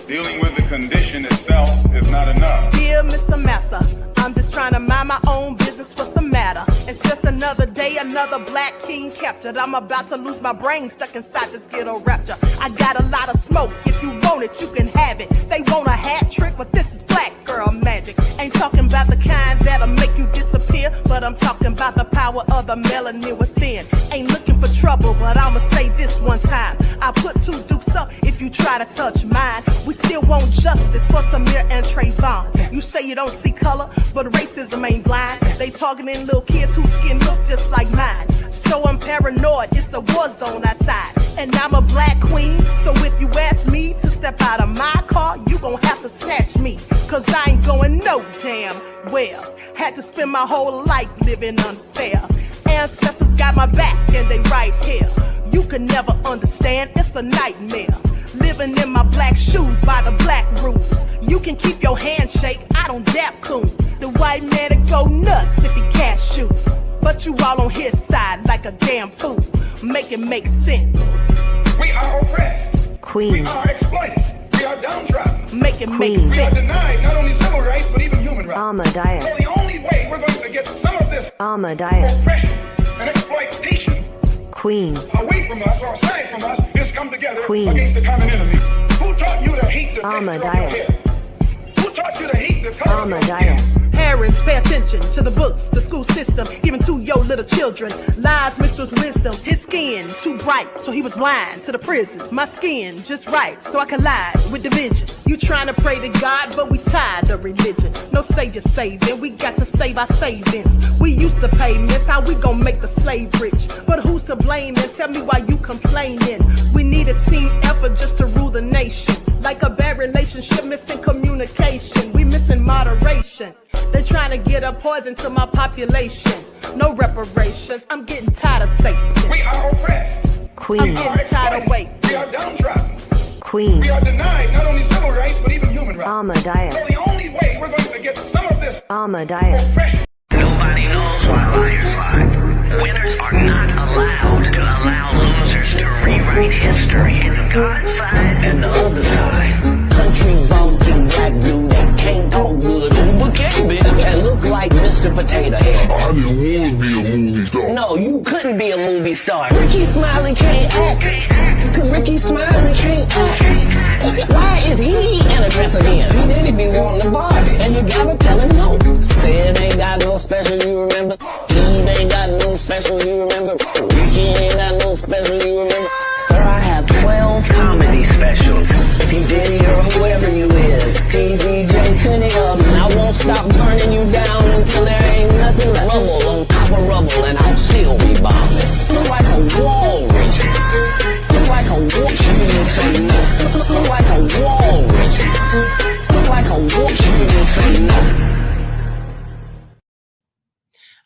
Dealing with the condition itself is not enough. Dear Mr. Massa, I'm just trying to mind my own business. What's the matter? It's just another day, another black king captured. I'm about to lose my brain, stuck inside this ghetto rapture. I got a lot of smoke. If you want it, you can have it. They want a hat trick, but this is black girl magic. Ain't talking about the kind that'll make you disappear, but I'm talking about the power of the melanin within. Ain't looking for trouble, but I'ma say this one time. I put 2 dukes up if you try to touch mine. We still want justice for Samir and Trayvon. You say you don't see color, but racism ain't blind. They targeting little kids whose skin look just like mine. So I'm paranoid, it's a war zone outside. And I'm a black queen, so if you ask me to step out of my car, you gon' have to snatch me. Cause I ain't going no damn well. Had to spend my whole life living unfair. Ancestors got my back and they right here. You can never understand, it's a nightmare. Living in my black shoes by the black rules. You can keep your handshake, I don't dap coons. The white man will go nuts if he cash you. But you all on his side like a damn fool. Make it make sense. We are oppressed. Queen. We are exploited. We are downtrodden. Make it make We are sense. denied not only civil rights, but even human rights. Ahmadiyyah. So the only way we're going to get some of this Ahmadiyyah. oppression and exploitation Queen. away from us or aside from us is come together Queens. against the common enemy. Who taught you to hate the texture of your Ahmadiyyah. hair? Who taught you to hate the color of your skin? Ahmadiyyah. Parents, pay attention to the books, the school system, even to your little children. Lies mixed with wisdom. His skin too bright, so he was blind to the prison. My skin just right, so I collide with division. You trying to pray to God, but we tired of religion. No savior saving, we got to save our savings. We used to pay miss, how we gon' make the slave rich? But who's to blame, and tell me why you complaining? We need a team effort just to rule the nation. Like a bad relationship, missing communication. We missing moderation. They're trying to get a poison to my population. No reparations. I'm getting tired of Satan. We are oppressed. Queen. I'm getting tired of waiting. We are downtrodden. Queen. We are denied not only civil rights, but even human rights. Ahmadiyyah. So the only way we're going to get some of this Ahmadiyyah. oppression. Nobody knows why liars lie. Winners are not allowed to allow losers to rewrite history. It's God's side and the other side. Country bumpkin black dude that can't talk good, Uber bitch, and look like Mr. Potato Head. I didn't want to be a movie star. No, you couldn't be a movie star. Ricky Smiley can't act, cause Ricky Smiley can't act. Why is he in a dress again? He didn't be wanting to Barbie, and you gotta tell him no. Sid ain't got no special, you remember? Eve ain't got no special, you remember? Ricky ain't got no special, you remember? Sir, I have 12 comedy specials. P. Diddy or whoever you is, TVJ, 20 of them. I won't stop burning you down until there ain't nothing left. Rubble on top of rubble, and I'll still be bombing. Look like a wall, Richard. Look like a wall. You didn't say no. Look like a wall, Richard. Look like a wall. You didn't say no.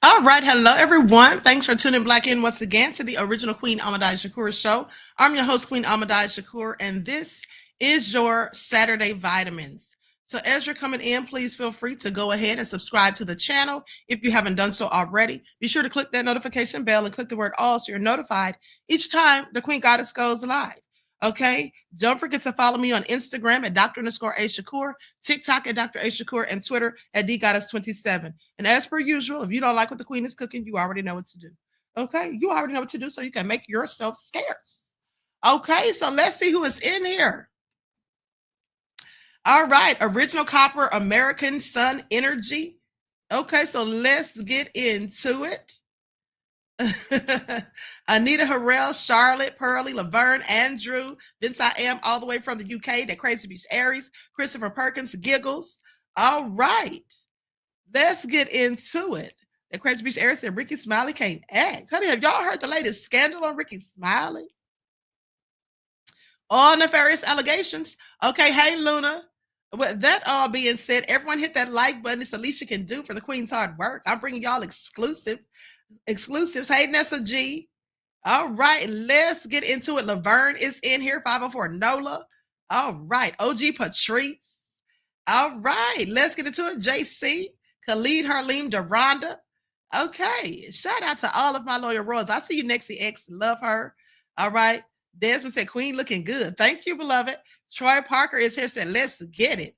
All right. Hello, everyone. Thanks for tuning back in once again to the original Queen Ahmadiyyah Shakur show. I'm your host, Queen Ahmadiyyah Shakur, and this is your Saturday Vitamins. So as you're coming in, please feel free to go ahead and subscribe to the channel if you haven't done so already. Be sure to click that notification bell and click the word all so you're notified each time the Queen Goddess goes live. Okay, don't forget to follow me on Instagram at Dr._A_Shakur, TikTok at Dr. A Shakur, and Twitter at DGoddess27. And as per usual, if you don't like what the Queen is cooking, you already know what to do. Okay, you already know what to do so you can make yourself scarce. Okay, so let's see who is in here. All right, Original Copper, American Sun Energy. Okay, so let's get into it. Anita Harrell, Charlotte, Pearlie, Laverne, Andrew, Vince I Am, all the way from the UK, that Crazy Beach Aries, Christopher Perkins, Giggles. All right, let's get into it. The Crazy Beach Aries said Ricky Smiley can't act. Honey, have y'all heard the latest scandal on Ricky Smiley? All nefarious allegations. Okay, hey Luna. With that all being said, everyone hit that like button. It's the least you can do for the Queen's hard work. I'm bringing y'all exclusives. Hey, Nessa G. All right, let's get into it. Laverne is in here. 504 Nola. All right, OG Patrice. All right, let's get into it. JC, Khalid, Harleem, Deronda. Okay, shout out to all of my loyal royals. I see you, Nexie X. Love her. All right. Desmond said, Queen looking good. Thank you, beloved. Troy Parker is here, said, let's get it.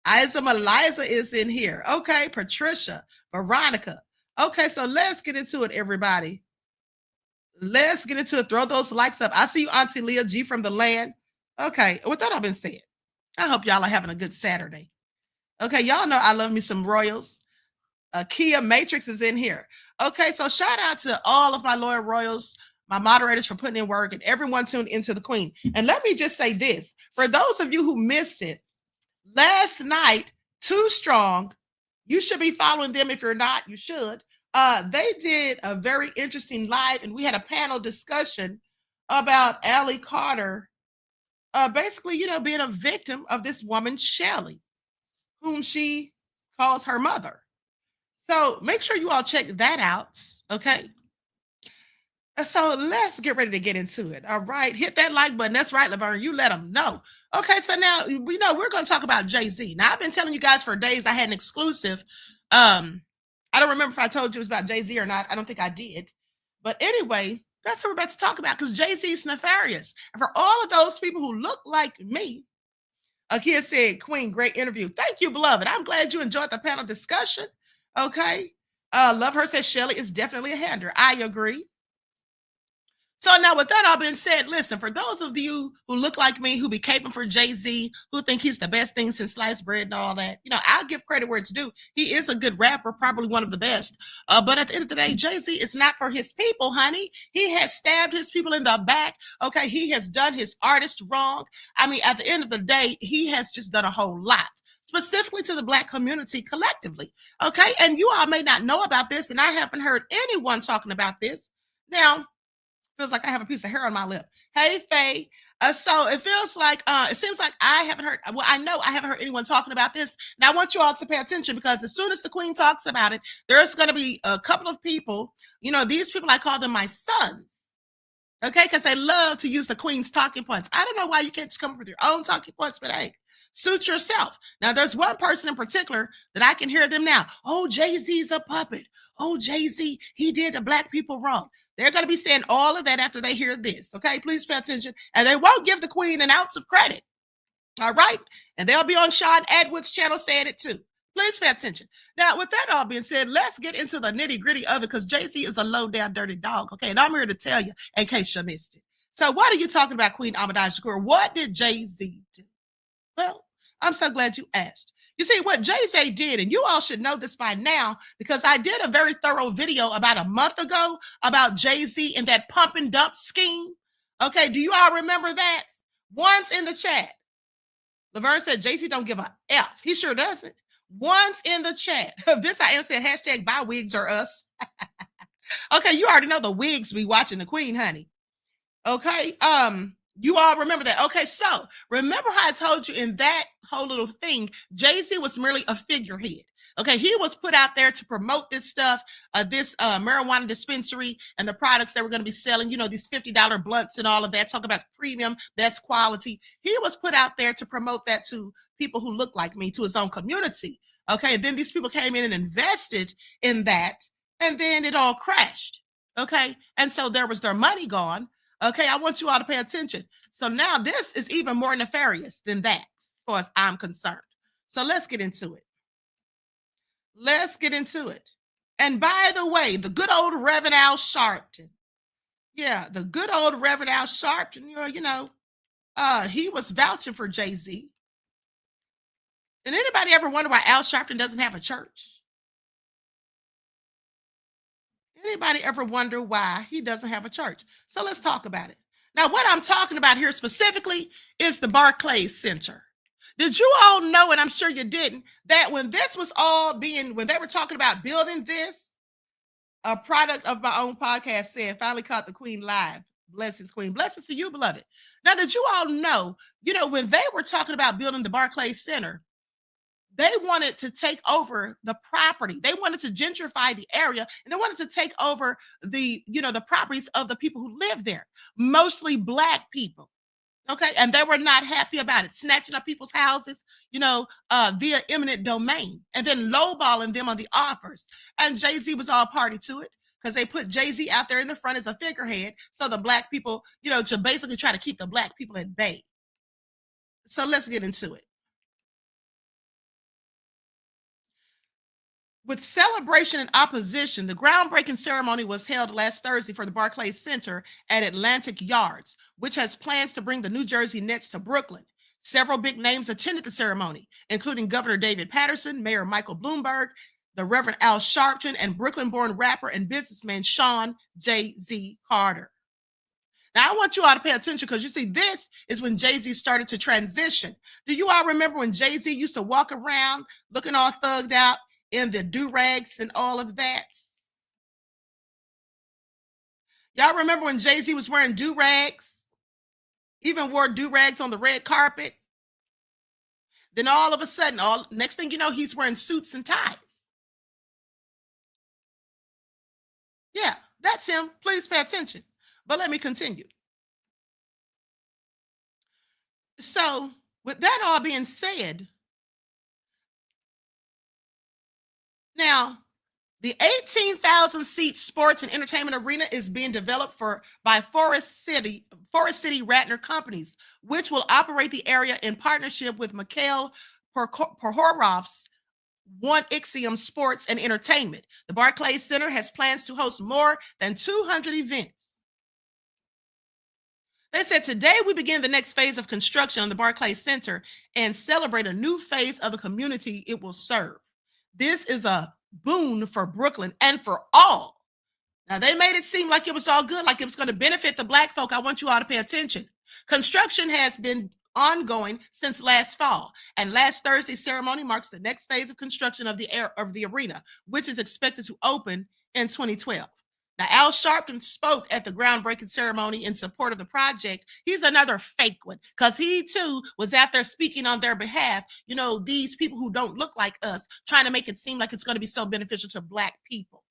Isa Eliza is in here. Okay, Patricia, Veronica. Okay, so let's get into it, everybody. Let's get into it. Throw those likes up. I see you, Auntie Leah G from the land. Okay, with that all been said, I hope y'all are having a good Saturday. Okay, y'all know I love me some Royals. Kia Matrix is in here. Okay, so shout out to all of my loyal Royals, my moderators for putting in work, and everyone tuned into the Queen. And let me just say this. For those of you who missed it, last night, Too Strong, you should be following them. If you're not, you should. They did a very interesting live, and we had a panel discussion about Allie Carter, basically, being a victim of this woman, Shelly, whom she calls her mother. So make sure you all check that out, okay? So let's get ready to get into it. All right, hit that like button. That's right, Laverne. You let them know. Okay, so now we know we're going to talk about Jay-Z. Now, I've been telling you guys for days I had an exclusive. I don't remember if I told you it was about Jay-Z or not. I don't think I did. But anyway, that's what we're about to talk about because Jay-Z is nefarious. And for all of those people who look like me, a kid said, Queen, great interview. Thank you, beloved. I'm glad you enjoyed the panel discussion. Okay. Love Her says Shelly is definitely a hander. I agree. So now with that all being said, listen, for those of you who look like me, who be caping for Jay-Z, who think he's the best thing since sliced bread and all that, I'll give credit where it's due. He is a good rapper, probably one of the best. But at the end of the day, Jay-Z is not for his people, honey. He has stabbed his people in the back. Okay, he has done his artists wrong. I mean, at the end of the day, he has just done a whole lot, specifically to the Black community collectively. Okay, and you all may not know about this, and I haven't heard anyone talking about this. Now, feels like I have a piece of hair on my lip. Hey, Faye. So it feels like, it seems like I haven't heard, well, I know I haven't heard anyone talking about this. Now I want you all to pay attention because as soon as the Queen talks about it, there's going to be a couple of people, these people, I call them my sons. Okay, because they love to use the Queen's talking points. I don't know why you can't just come up with your own talking points, but hey, suit yourself. Now, there's one person in particular that I can hear them now. Oh, Jay-Z's a puppet. Oh, Jay-Z, he did the Black people wrong. They're going to be saying all of that after they hear this. Okay, please pay attention. And they won't give the Queen an ounce of credit. All right. And they'll be on Sean Edwards' channel saying it too. Please pay attention. Now, with that all being said, let's get into the nitty gritty of it because Jay-Z is a low down dirty dog. Okay. And I'm here to tell you in case you missed it. So what are you talking about, Queen Ahmadiyyah Shakur? What did Jay-Z do? Well, I'm so glad you asked. You see, what Jay-Z did, and you all should know this by now, because I did a very thorough video about a month ago about Jay-Z and that pump and dump scheme. Okay, do you all remember that? Once in the chat. Laverne said Jay-Z don't give a F. He sure doesn't. Once in the chat. Vince I am said hashtag buy wigs or us. Okay, you already know the wigs be watching the Queen, honey. Okay, you all remember that. Okay, so remember how I told you in that whole little thing, Jay-Z was merely a figurehead. Okay, he was put out there to promote this stuff, this marijuana dispensary and the products that were going to be selling, these $50 blunts and all of that, talk about premium, best quality. He was put out there to promote that to people who look like me, to his own community. Okay, and then these people came in and invested in that, and then it all crashed. Okay, and so there was their money gone. Okay, I want you all to pay attention. So now this is even more nefarious than that, as far as I'm concerned. So let's get into it. Let's get into it. And by the way, the good old Reverend Al Sharpton. Yeah, the good old Reverend Al Sharpton, he was vouching for Jay-Z. Did anybody ever wonder why Al Sharpton doesn't have a church? Anybody ever wonder why he doesn't have a church? So let's talk about it. Now, what I'm talking about here specifically is the Barclays Center. Did you all know, and I'm sure you didn't, that when this was all when they were talking about building this, a product of my own podcast said, finally caught the Queen live. Blessings, Queen. Blessings to you, beloved. Now, did you all know, when they were talking about building the Barclays Center, they wanted to take over the property. They wanted to gentrify the area, and they wanted to take over the properties of the people who live there, mostly Black people. Okay, and they were not happy about it, snatching up people's houses, via eminent domain, and then lowballing them on the offers. And Jay-Z was all party to it because they put Jay-Z out there in the front as a figurehead, so the Black people, to basically try to keep the Black people at bay. So let's get into it. With celebration and opposition, the groundbreaking ceremony was held last Thursday for the Barclays Center at Atlantic Yards, which has plans to bring the New Jersey Nets to Brooklyn. Several big names attended the ceremony, including Governor David Paterson, Mayor Michael Bloomberg, the Reverend Al Sharpton, and Brooklyn-born rapper and businessman Sean Jay-Z Carter. Now, I want you all to pay attention because you see, this is when Jay-Z started to transition. Do you all remember when Jay-Z used to walk around looking all thugged out in the do-rags and all of that? Y'all remember when Jay-Z was wearing do-rags? Even wore do-rags on the red carpet? Then all of a sudden, next thing you know, he's wearing suits and ties. Yeah, that's him. Please pay attention. But let me continue. So, with that all being said, now, the 18,000-seat sports and entertainment arena is being developed by Forest City Ratner Companies, which will operate the area in partnership with Mikhail Prohorov's One Ixiom Sports and Entertainment. The Barclays Center has plans to host more than 200 events. They said, today we begin the next phase of construction on the Barclays Center and celebrate a new phase of the community it will serve. This is a boon for Brooklyn and for all. Now, they made it seem like it was all good, like it was going to benefit the Black folk. I want you all to pay attention. Construction has been ongoing since last fall, and last Thursday's ceremony marks the next phase of construction of the arena, which is expected to open in 2012. Now, Al Sharpton spoke at the groundbreaking ceremony in support of the project. He's another fake one because he, too, was out there speaking on their behalf. You know, these people who don't look like us, trying to make it seem like it's going to be so beneficial to Black people.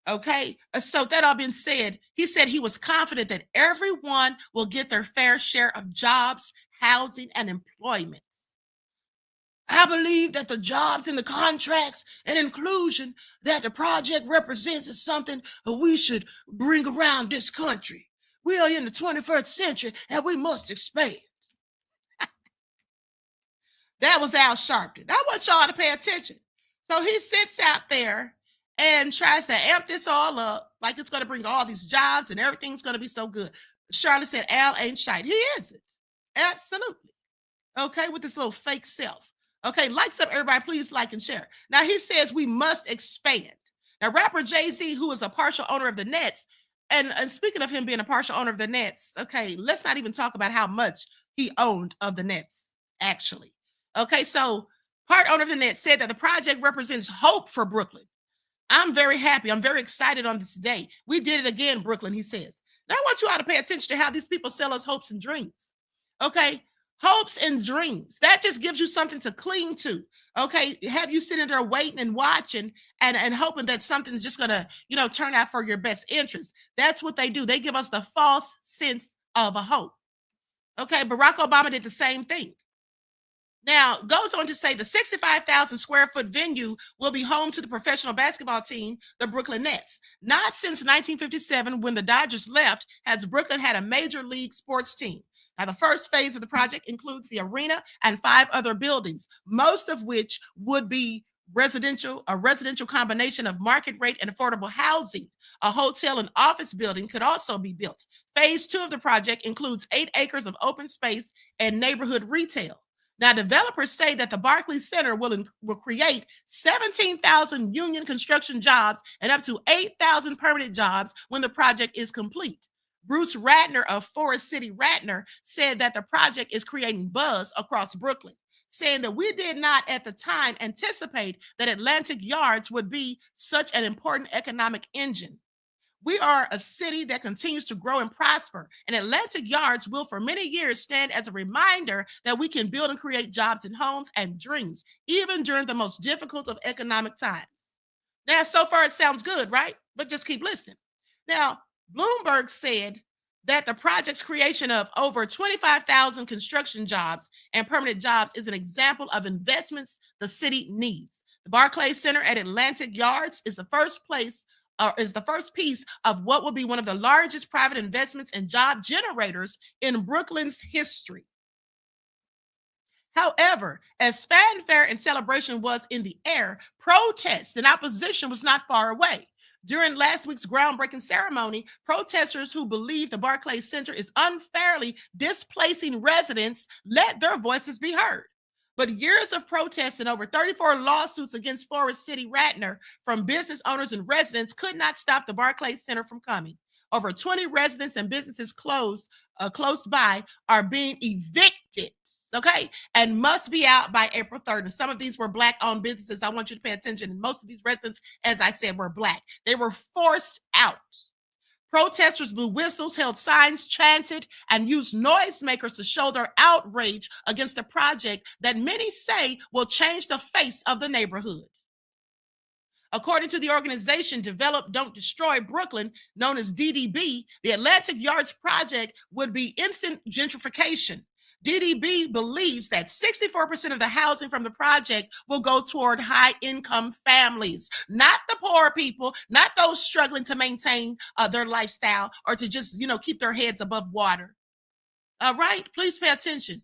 Okay, so that all being said, he said he was confident that everyone will get their fair share of jobs, housing, and employment. I believe that the jobs and the contracts and inclusion that the project represents is something we should bring around this country. We are in the 21st century and we must expand. That was Al Sharpton. I want y'all to pay attention. So he sits out there and tries to amp this all up like it's going to bring all these jobs and everything's going to be so good. Charlotte said Al ain't shite. He isn't. Absolutely. Okay, with this little fake self. Okay, likes up, everybody. Please like and share. Now, he says we must expand. Now, rapper Jay-Z, who is a partial owner of the Nets, and speaking of him being a partial owner of the Nets, okay, let's not even talk about how much he owned of the Nets, actually. Okay, so part owner of the Nets said that the project represents hope for Brooklyn. I'm very happy. I'm very excited on this day. We did it again, Brooklyn, he says. Now, I want you all to pay attention to how these people sell us hopes and dreams. Okay, hopes and dreams. That just gives you something to cling to. Okay, have you sitting there waiting and watching and hoping that something's just going to, turn out for your best interest. That's what they do. They give us the false sense of a hope. Okay, Barack Obama did the same thing. Now, goes on to say the 65,000 square foot venue will be home to the professional basketball team, the Brooklyn Nets. Not since 1957, when the Dodgers left, has Brooklyn had a major league sports team. Now, the first phase of the project includes the arena and 5 other buildings, most of which would be a residential combination of market rate and affordable housing. A hotel and office building could also be built. Phase 2 of the project includes 8 acres of open space and neighborhood retail. Now, developers say that the Barclays Center will create 17,000 union construction jobs and up to 8,000 permanent jobs when the project is complete. Bruce Ratner of Forest City Ratner said that the project is creating buzz across Brooklyn, saying that we did not at the time anticipate that Atlantic Yards would be such an important economic engine. We are a city that continues to grow and prosper, and Atlantic Yards will for many years stand as a reminder that we can build and create jobs and homes and dreams, even during the most difficult of economic times. Now, so far it sounds good, right? But just keep listening. Now, Bloomberg said that the project's creation of over 25,000 construction jobs and permanent jobs is an example of investments the city needs. The Barclays Center at Atlantic Yards is the first piece of what will be one of the largest private investments and job generators in Brooklyn's history. However, as fanfare and celebration was in the air, protest and opposition was not far away. During last week's groundbreaking ceremony, protesters who believe the Barclays Center is unfairly displacing residents let their voices be heard. But years of protests and over 34 lawsuits against Forest City Radnor from business owners and residents could not stop the Barclays Center from coming. Over 20 residents and businesses close by are being evicted, okay, and must be out by April 3rd. And some of these were Black-owned businesses. I want you to pay attention. And most of these residents, as I said, were Black. They were forced out. Protesters blew whistles, held signs, chanted, and used noisemakers to show their outrage against the project that many say will change the face of the neighborhood. According to the organization Develop, Don't Destroy Brooklyn, known as DDB, the Atlantic Yards project would be instant gentrification. DDB believes that 64% of the housing from the project will go toward high-income families, not the poor people, not those struggling to maintain their lifestyle or to just, keep their heads above water. All right, please pay attention.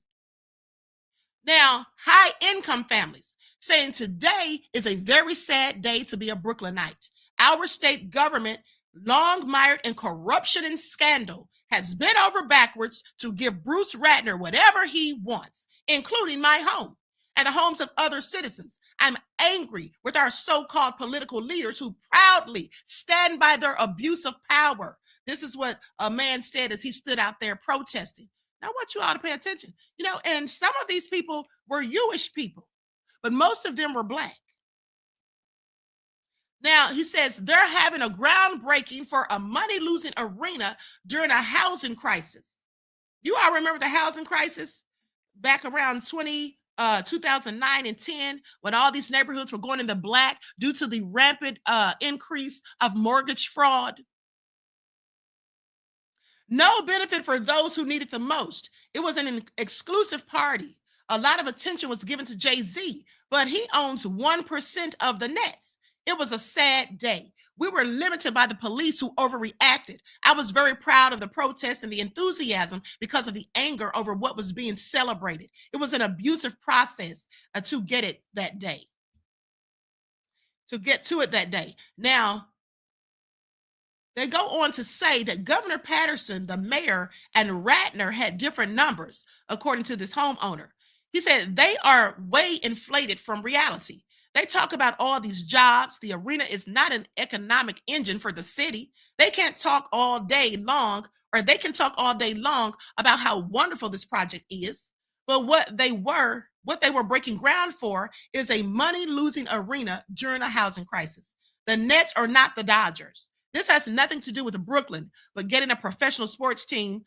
Now, high-income families, saying today is a very sad day to be a Brooklynite. Our state government, long mired in corruption and scandal, has bent over backwards to give Bruce Radnor whatever he wants, including my home and the homes of other citizens. I'm angry with our so-called political leaders who proudly stand by their abuse of power. This is what a man said as he stood out there protesting. Now, I want you all to pay attention. And some of these people were Jewish people, but most of them were Black. Now, he says they're having a groundbreaking for a money-losing arena during a housing crisis. You all remember the housing crisis back around 2009 and 10, when all these neighborhoods were going in the black due to the rampant increase of mortgage fraud? No benefit for those who need it the most. It was an exclusive party. A lot of attention was given to Jay-Z, but he owns 1% of the nets. It was a sad day. We were limited by the police who overreacted. I was very proud of the protest and the enthusiasm because of the anger over what was being celebrated. It was an abusive process to get it that day. To get to it that day. Now, they go on to say that Governor Patterson, the mayor, and Radnor had different numbers, according to this homeowner. He said they are way inflated from reality. They talk about all these jobs. The arena is not an economic engine for the city. They can't talk all day long, or they can talk all day long about how wonderful this project is. But what they were breaking ground for is a money-losing arena during a housing crisis. The Nets are not the Dodgers. This has nothing to do with Brooklyn, but getting a professional sports team.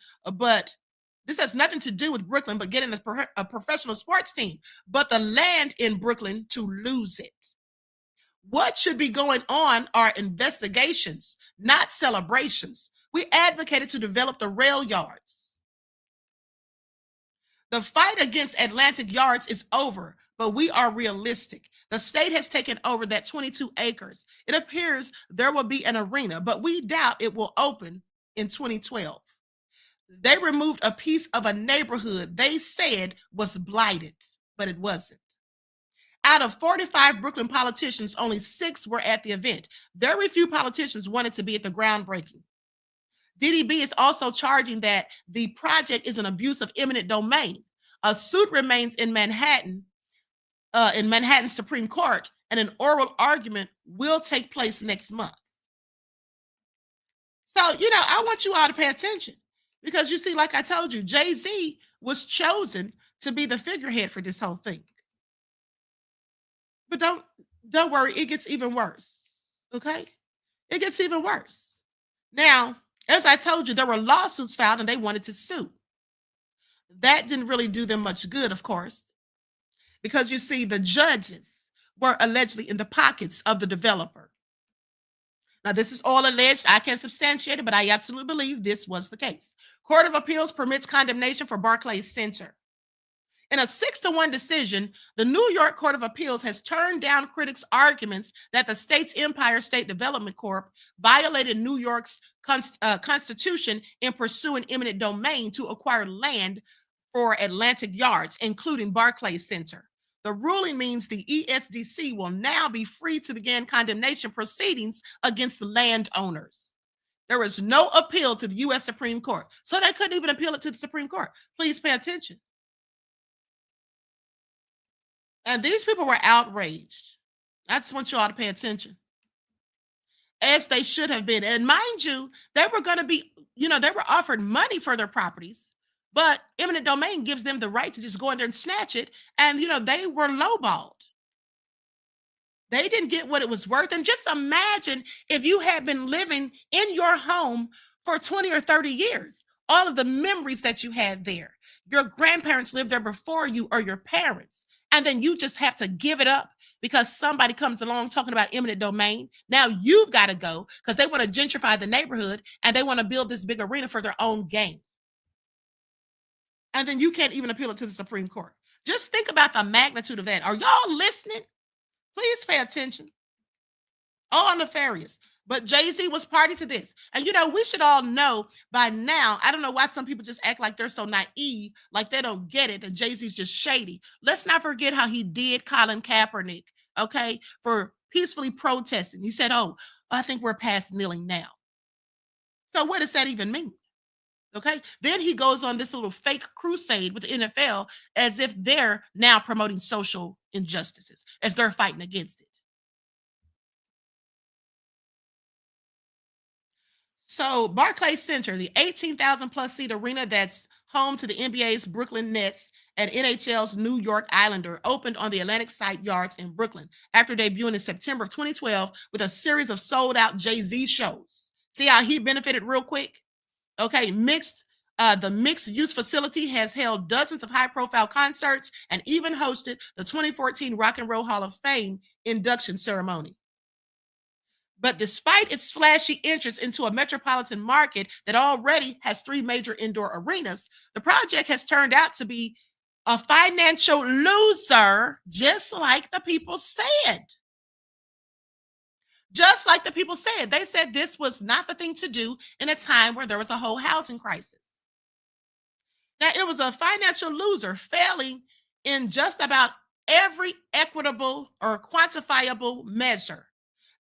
This has nothing to do with Brooklyn, but getting a professional sports team, but the land in Brooklyn to lose it. What should be going on are investigations, not celebrations. We advocated to develop the rail yards. The fight against Atlantic Yards is over, but we are realistic. The state has taken over that 22 acres. It appears there will be an arena, but we doubt it will open in 2012. They removed a piece of a neighborhood they said was blighted, but it wasn't. Out of 45 Brooklyn politicians, only 6 were at the event. Very few politicians wanted to be at the groundbreaking. DDB is also charging that the project is an abuse of eminent domain. A suit remains in Manhattan Supreme Court, and an oral argument will take place next month. So, I want you all to pay attention. Because you see, like I told you, Jay-Z was chosen to be the figurehead for this whole thing. But don't worry, it gets even worse. Okay? It gets even worse. Now, as I told you, there were lawsuits filed and they wanted to sue. That didn't really do them much good, of course, because you see, the judges were allegedly in the pockets of the developer. Now, this is all alleged. I can't substantiate it, but I absolutely believe this was the case. Court of Appeals permits condemnation for Barclays Center. In a 6-1 decision, the New York Court of Appeals has turned down critics' arguments that the state's Empire State Development Corp violated New York's constitution in pursuing eminent domain to acquire land for Atlantic yards, including Barclays Center. The ruling means the ESDC will now be free to begin condemnation proceedings against the landowners. There is no appeal to the U.S. Supreme Court, so they couldn't even appeal it to the Supreme Court. Please pay attention. And these people were outraged. I just want you all to pay attention, as they should have been. And mind you, they were going to be, they were offered money for their properties, but eminent domain gives them the right to just go in there and snatch it. And, they were lowballed. They didn't get what it was worth. And just imagine if you had been living in your home for 20 or 30 years, all of the memories that you had there. Your grandparents lived there before you, or your parents. And then you just have to give it up because somebody comes along talking about eminent domain. Now you've got to go because they want to gentrify the neighborhood and they want to build this big arena for their own gain. And then you can't even appeal it to the Supreme Court. Just think about the magnitude of that. Are y'all listening? Please pay attention. All nefarious. But Jay-Z was party to this. And, we should all know by now, I don't know why some people just act like they're so naive, like they don't get it, that Jay-Z's just shady. Let's not forget how he did Colin Kaepernick, okay, for peacefully protesting. He said, I think we're past kneeling now. So what does that even mean? Okay. Then he goes on this little fake crusade with the NFL as if they're now promoting social injustices, as they're fighting against it. So Barclays Center, the 18,000 plus seat arena that's home to the NBA's Brooklyn Nets and NHL's New York Islander, opened on the Atlantic site yards in Brooklyn after debuting in September of 2012 with a series of sold out Jay-Z shows. See how he benefited real quick? Okay, the mixed use facility has held dozens of high profile concerts and even hosted the 2014 Rock and Roll Hall of Fame induction ceremony. But despite its flashy entrance into a metropolitan market that already has 3 major indoor arenas, the project has turned out to be a financial loser, just like the people said. Just like the people said. They said this was not the thing to do in a time where there was a whole housing crisis. Now, it was a financial loser, failing in just about every equitable or quantifiable measure.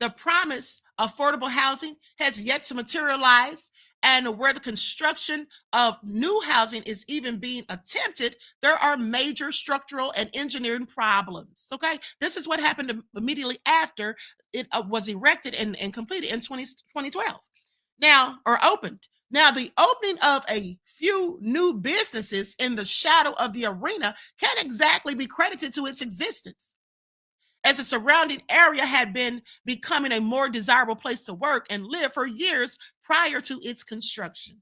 The promise of affordable housing has yet to materialize, and where the construction of new housing is even being attempted, there are major structural and engineering problems. Okay, this is what happened immediately after it was erected and completed in 2012. Now, or opened. Now, the opening of a few new businesses in the shadow of the arena can't exactly be credited to its existence, as the surrounding area had been becoming a more desirable place to work and live for years prior to its construction.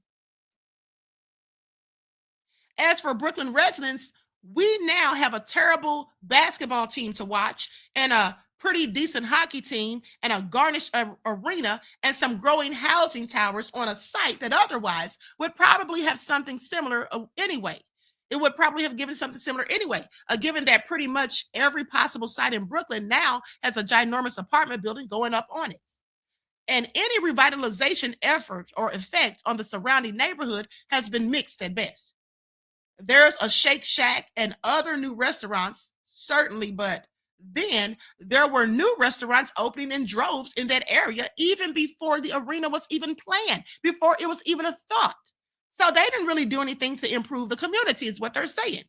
As for Brooklyn residents, we now have a terrible basketball team to watch and a pretty decent hockey team and a garnished arena and some growing housing towers on a site that otherwise would probably have something similar anyway. It would probably have given something similar anyway, given that pretty much every possible site in Brooklyn now has a ginormous apartment building going up on it. And any revitalization effort or effect on the surrounding neighborhood has been mixed at best. There's a Shake Shack and other new restaurants, certainly, but then there were new restaurants opening in droves in that area even before the arena was even planned, before it was even a thought. So they didn't really do anything to improve the community, is what they're saying.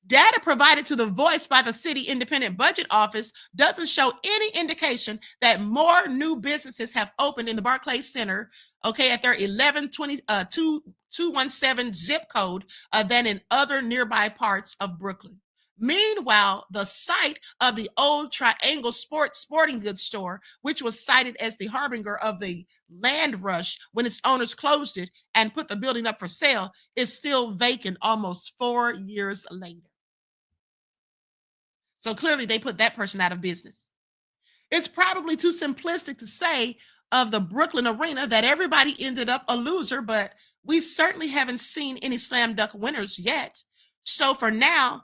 Data provided to The Voice by the City Independent Budget Office doesn't show any indication that more new businesses have opened in the Barclays Center, okay, at their 217 zip code than in other nearby parts of Brooklyn. Meanwhile, the site of the old Triangle sporting goods store, which was cited as the harbinger of the land rush when its owners closed it and put the building up for sale, is still vacant almost 4 years later. So clearly they put that person out of business. It's probably too simplistic to say of the Brooklyn arena that everybody ended up a loser, but we certainly haven't seen any slam dunk winners yet. So for now,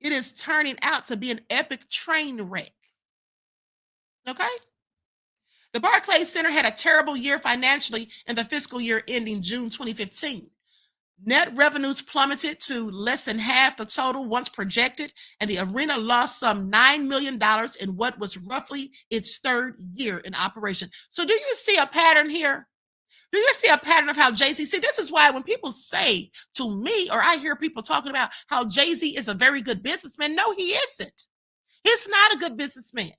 it is turning out to be an epic train wreck. Okay? The Barclays Center had a terrible year financially in the fiscal year ending June 2015. Net revenues plummeted to less than half the total once projected, and the arena lost some $9 million in what was roughly its third year in operation. So do you see a pattern here? Do you see a pattern of how Jay-Z, see, this is why when people say to me, or I hear people talking about how Jay-Z is a very good businessman, no, he isn't. He's not a good businessman.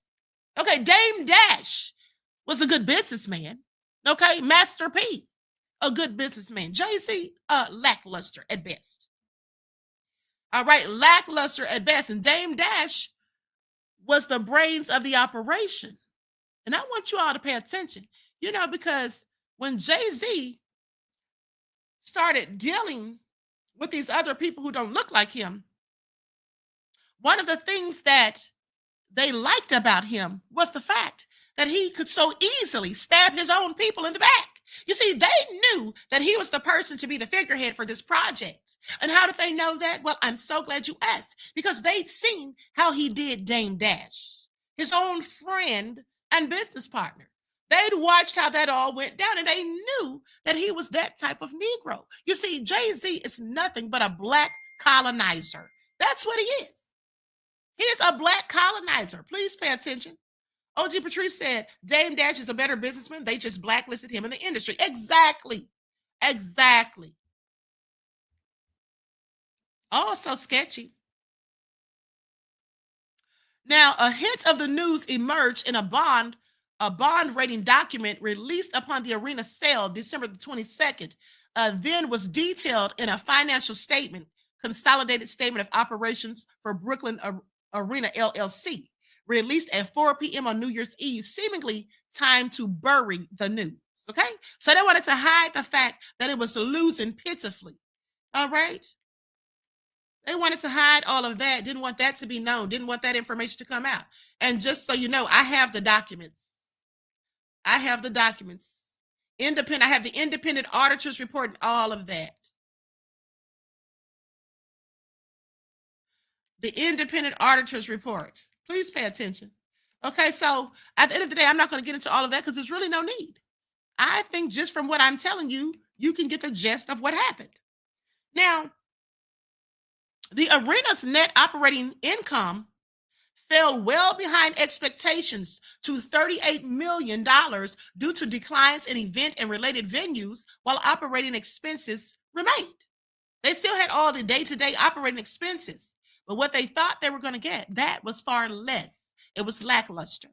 Okay, Dame Dash was a good businessman. Okay, Master P, a good businessman. Jay-Z, lackluster at best. All right, lackluster at best. And Dame Dash was the brains of the operation. And I want you all to pay attention, because when Jay-Z started dealing with these other people who don't look like him, one of the things that they liked about him was the fact that he could so easily stab his own people in the back. You see, they knew that he was the person to be the figurehead for this project. And how did they know that? Well, I'm so glad you asked, because they'd seen how he did Dame Dash, his own friend and business partner. They'd watched how that all went down, and they knew that he was that type of Negro. You see, Jay-Z is nothing but a black colonizer. That's what he is. He is a black colonizer. Please pay attention. OG Patrice said, Dame Dash is a better businessman. They just blacklisted him in the industry. Exactly. Oh, so sketchy. Now, a hint of the news emerged in a bond rating document released upon the arena sale December the 22nd, then was detailed in a financial statement, consolidated statement of operations for Brooklyn Arena LLC, released at 4 p.m. on New Year's Eve, seemingly time to bury the news. Okay, so they wanted to hide the fact that it was losing pitifully. All right, they wanted to hide all of that, didn't want that to be known, didn't want that information to come out. And just so you know, I have the documents. I have the independent auditors report and all of that. The independent auditors report. Please pay attention. Okay, so at the end of the day, I'm not going to get into all of that because there's really no need. I think just from what I'm telling you, you can get the gist of what happened. Now, the arena's net operating income fell well behind expectations to $38 million due to declines in event and related venues, while operating expenses remained. They still had all the day-to-day operating expenses, but what they thought they were going to get, that was far less. It was lackluster.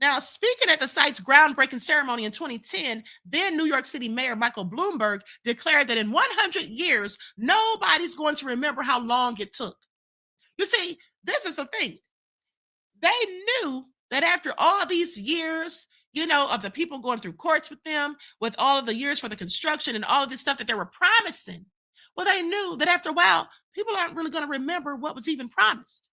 Now, speaking at the site's groundbreaking ceremony in 2010, then New York City Mayor Michael Bloomberg declared that in 100 years, nobody's going to remember how long it took. You see, this is the thing. They knew that after all these years, of the people going through courts with them, with all of the years for the construction and all of this stuff that they were promising, well, they knew that after a while, people aren't really going to remember what was even promised.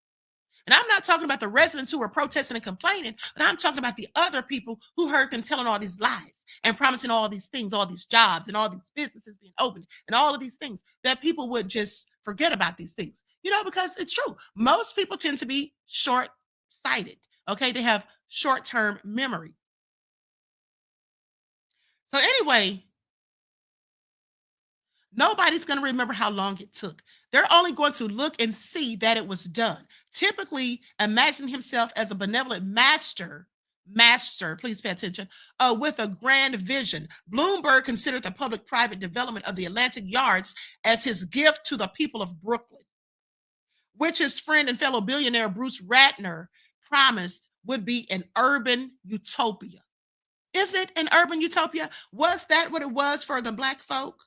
And I'm not talking about the residents who were protesting and complaining, but I'm talking about the other people who heard them telling all these lies and promising all these things, all these jobs and all these businesses being opened and all of these things, that people would just forget about these things, because it's true. Most people tend to be short-sighted, okay? They have short-term memory. So anyway, nobody's going to remember how long it took. They're only going to look and see that it was done. Typically, imagine himself as a benevolent master, please pay attention, with a grand vision. Bloomberg considered the public-private development of the Atlantic Yards as his gift to the people of Brooklyn, which his friend and fellow billionaire Bruce Ratner promised would be an urban utopia. Is it an urban utopia? Was that what it was for the Black folk?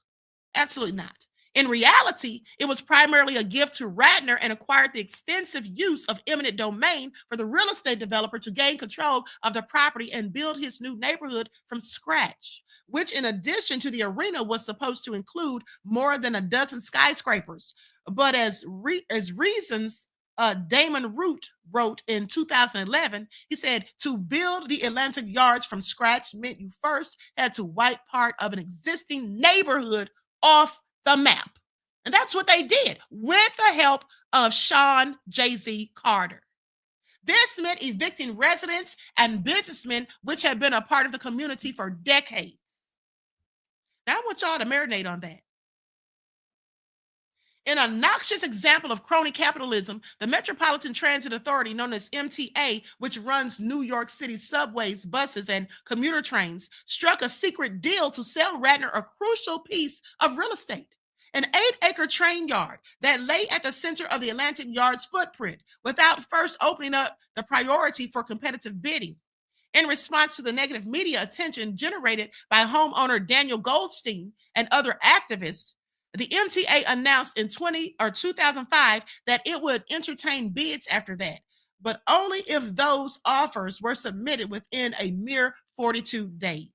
Absolutely not. In reality, it was primarily a gift to Ratner and acquired the extensive use of eminent domain for the real estate developer to gain control of the property and build his new neighborhood from scratch, which in addition to the arena was supposed to include more than a dozen skyscrapers. But as reasons Damon Root wrote in 2011, he said, to build the Atlantic Yards from scratch meant you first had to wipe part of an existing neighborhood off the map. And that's what they did with the help of Sean Jay-Z Carter. This meant evicting residents and businessmen which had been a part of the community for decades. Now I want y'all to marinate on that. In a noxious example of crony capitalism, the Metropolitan Transit Authority, known as MTA, which runs New York City subways, buses, and commuter trains, struck a secret deal to sell Ratner a crucial piece of real estate. An 8-acre train yard that lay at the center of the Atlantic Yard's footprint without first opening up the priority for competitive bidding. In response to the negative media attention generated by homeowner Daniel Goldstein and other activists, the MTA announced in 2005 that it would entertain bids after that, but only if those offers were submitted within a mere 42 days.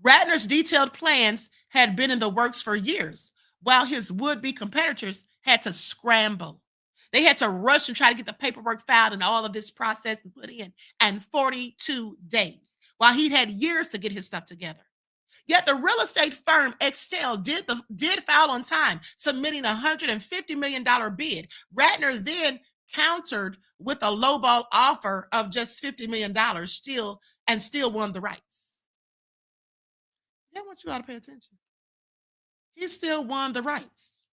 Ratner's detailed plans had been in the works for years, while his would-be competitors had to scramble. They had to rush and try to get the paperwork filed and all of this process and put in 42 days, while he'd had years to get his stuff together. Yet the real estate firm Excel did file on time, submitting a $150 million bid. Ratner then countered with a lowball offer of just $50 million, still won the rights. I want you all to pay attention. He still won the rights.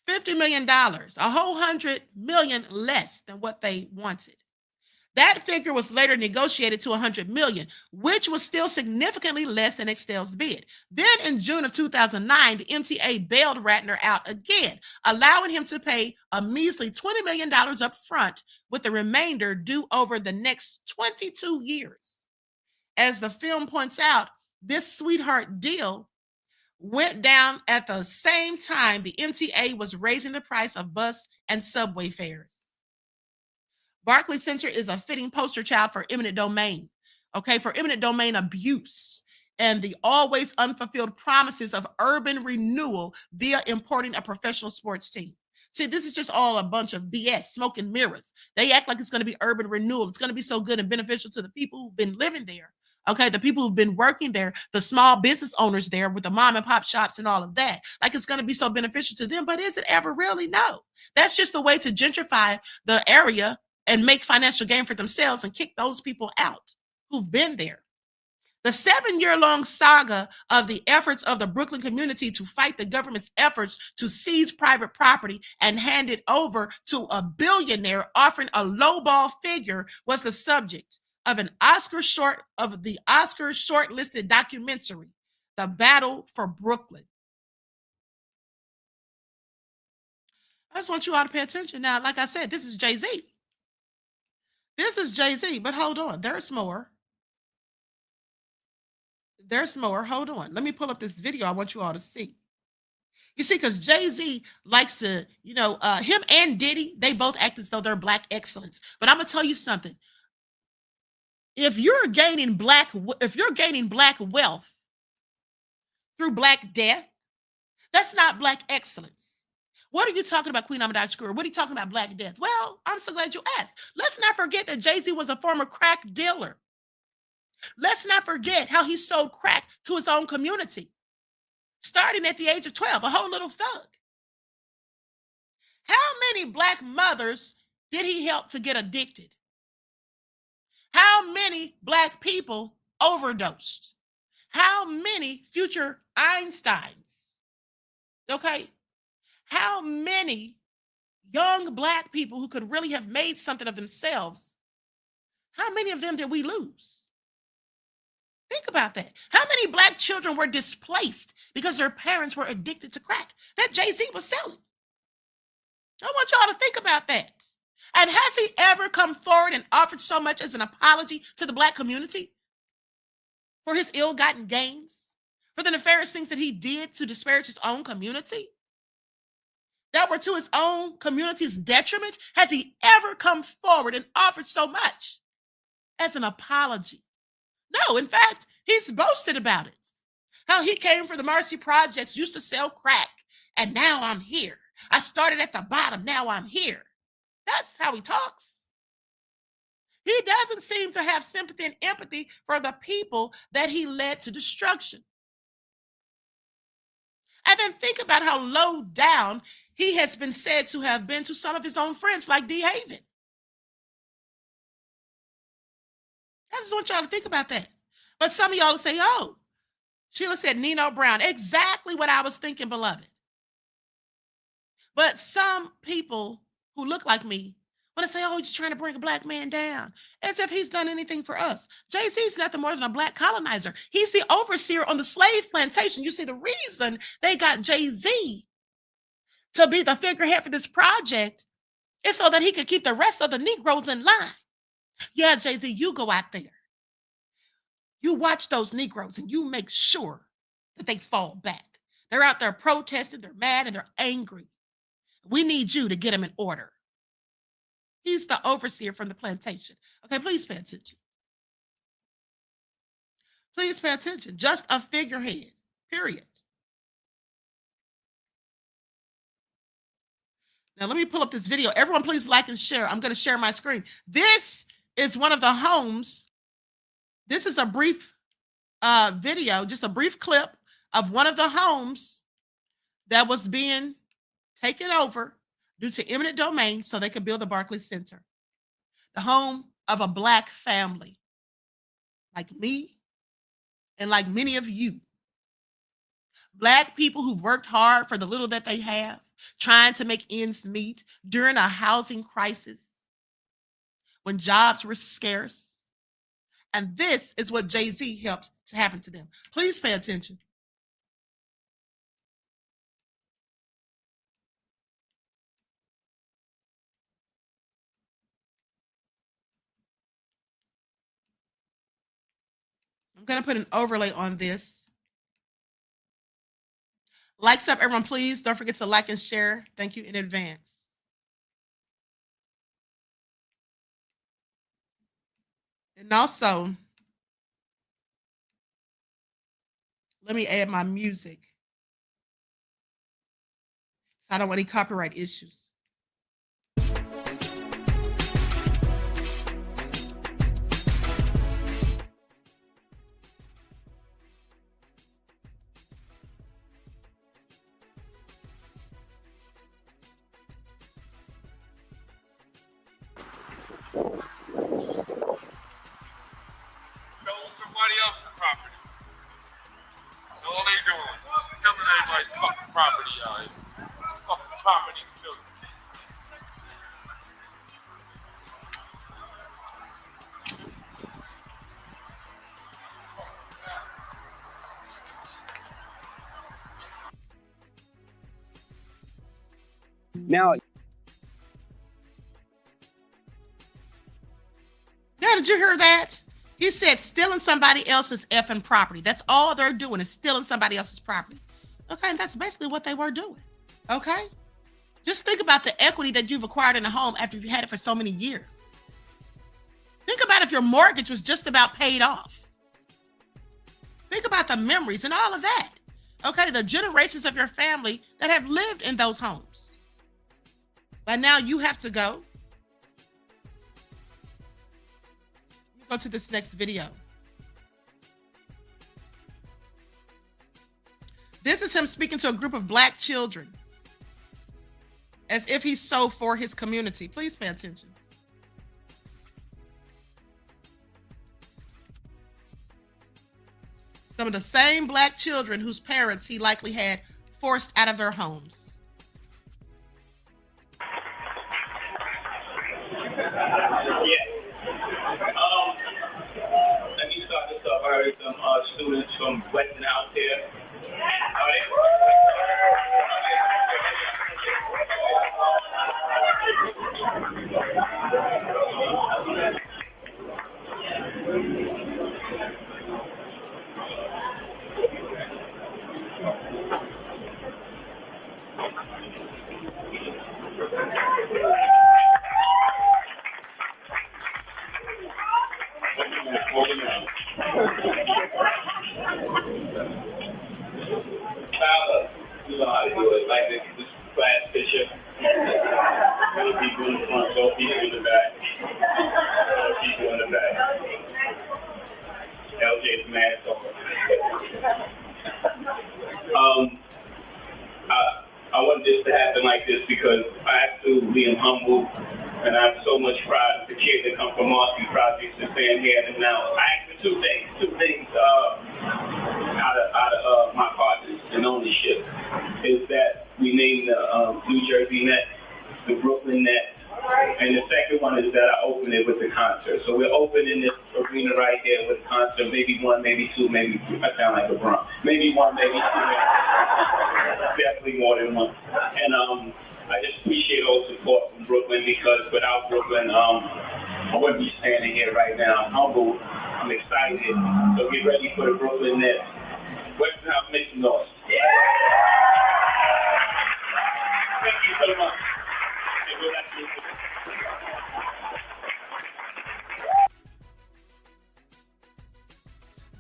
$50 million, a whole $100 million less than what they wanted. That figure was later negotiated to $100 million, which was still significantly less than Excel's bid. Then in June of 2009, the MTA bailed Ratner out again, allowing him to pay a measly $20 million up front, with the remainder due over the next 22 years. As the film points out, this sweetheart deal went down at the same time the MTA was raising the price of bus and subway fares. Barclays Center is a fitting poster child for eminent domain, for eminent domain abuse and the always unfulfilled promises of urban renewal via importing a professional sports team. See, this is just all a bunch of BS, smoke and mirrors. They act like it's going to be urban renewal. It's going to be so good and beneficial to the people who've been living there. The people who've been working there, the small business owners there with the mom and pop shops and all of that. Like it's going to be so beneficial to them, but is it ever really? No. That's just a way to gentrify the area and make financial gain for themselves and kick those people out who've been there. The 7-year-long saga of the efforts of the Brooklyn community to fight the government's efforts to seize private property and hand it over to a billionaire offering a lowball figure was the subject of the Oscar shortlisted documentary, The Battle for Brooklyn. I just want you all to pay attention. Now, like I said, this is Jay-Z. This is Jay-Z, but hold on. There's more. There's more. Hold on. Let me pull up this video I want you all to see. You see, because Jay-Z likes to, him and Diddy, they both act as though they're black excellence. But I'm going to tell you something. If you're gaining black wealth through black death, that's not black excellence. What are you talking about, Queen Ahmadiyyah Shakur? What are you talking about, black death? Well, I'm so glad you asked. Let's not forget that Jay-Z was a former crack dealer. Let's not forget how he sold crack to his own community, starting at the age of 12, a whole little thug. How many black mothers did he help to get addicted? How many black people overdosed? How many future Einsteins? How many young black people who could really have made something of themselves? How many of them did we lose? Think about that. How many black children were displaced because their parents were addicted to crack that Jay-Z was selling? I want y'all to think about that. And has he ever come forward and offered so much as an apology to the black community for his ill-gotten gains, for the nefarious things that he did to disparage his own community that were to his own community's detriment? Has he ever come forward and offered so much as an apology? No, in fact, he's boasted about it. How he came from the Marcy Projects, used to sell crack, and now I'm here. I started at the bottom, now I'm here. That's how he talks. He doesn't seem to have sympathy and empathy for the people that he led to destruction. And then think about how low down he has been said to have been to some of his own friends like D. Haven. I just want y'all to think about that. But some of y'all say, oh, Sheila said Nino Brown. Exactly what I was thinking, beloved. But some people who look like me want to say, oh, he's trying to bring a black man down, as if he's done anything for us. Jay-Z's nothing more than a black colonizer. He's the overseer on the slave plantation. You see, the reason they got Jay-Z to be the figurehead for this project is so that he could keep the rest of the Negroes in line. Yeah, Jay-Z, you go out there. You watch those Negroes and you make sure that they fall back. They're out there protesting, they're mad, and they're angry. We need you to get them in order. He's the overseer from the plantation. Okay, please pay attention. Please pay attention. Just a figurehead, period. Now, let me pull up this video. Everyone, please like and share. I'm going to share my screen. This is one of the homes. This is a brief video, just a brief clip of one of the homes that was being taken over due to eminent domain so they could build the Barclays Center. The home of a black family like me and like many of you. Black people who've worked hard for the little that they have, trying to make ends meet during a housing crisis when jobs were scarce. And this is what Jay-Z helped to happen to them. Please pay attention. I'm going to put an overlay on this. Likes up, everyone, please. Don't forget to like and share. Thank you in advance. And also, let me add my music. I don't want any copyright issues. Somebody else's property. That's all they doing. Coming everybody's fucking property out here. Fucking property filthy. Now, did you hear that? He said stealing somebody else's effing property. That's all they're doing is stealing somebody else's property. Okay, and that's basically what they were doing. Okay? Just think about the equity that you've acquired in a home after you've had it for so many years. Think about if your mortgage was just about paid off. Think about the memories and all of that. Okay, the generations of your family that have lived in those homes. But now you have to go. Go to this next video. This is him speaking to a group of black children as if he's so for his community. Please pay attention. Some of the same black children whose parents he likely had forced out of their homes. Let me start this up. I heard some students from Western out there. You know how to do it. Like this class picture. Little people in the front, little people in the back. Little people in the back. LJ's mask on. I want this to happen like this because I absolutely am humbled and I have so much pride. The kids that come from Austin projects and stand here and now. I ask for two things. out of my partners in ownership is that we named the New Jersey Nets, the Brooklyn Nets, and the second one is that I opened it with the concert. So we're opening this arena right here with concert, maybe one, maybe two, maybe three. I sound like a Bronx. Maybe one, maybe two, definitely more than one. And I just appreciate all the support from Brooklyn, because without Brooklyn, I wouldn't be standing here right now. I'm humbled. I'm excited. So get ready for the Brooklyn Nets. Western House, make some noise. Thank you so much.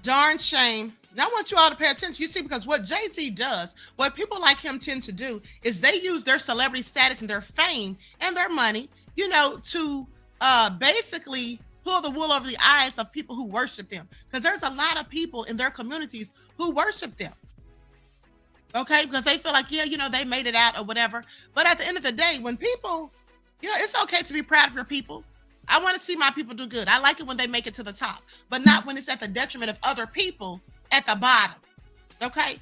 Darn shame. Now I want you all to pay attention. You see, because what Jay-Z does, what people like him tend to do, is they use their celebrity status and their fame and their money, you know, to basically pull the wool over the eyes of people who worship them. Because there's a lot of people in their communities who worship them. Okay, because they feel like, yeah, you know, they made it out or whatever. But at the end of the day, when people, you know, it's okay to be proud of your people. I want to see my people do good. I like it when they make it to the top, but not when it's at the detriment of other people at the bottom. Okay?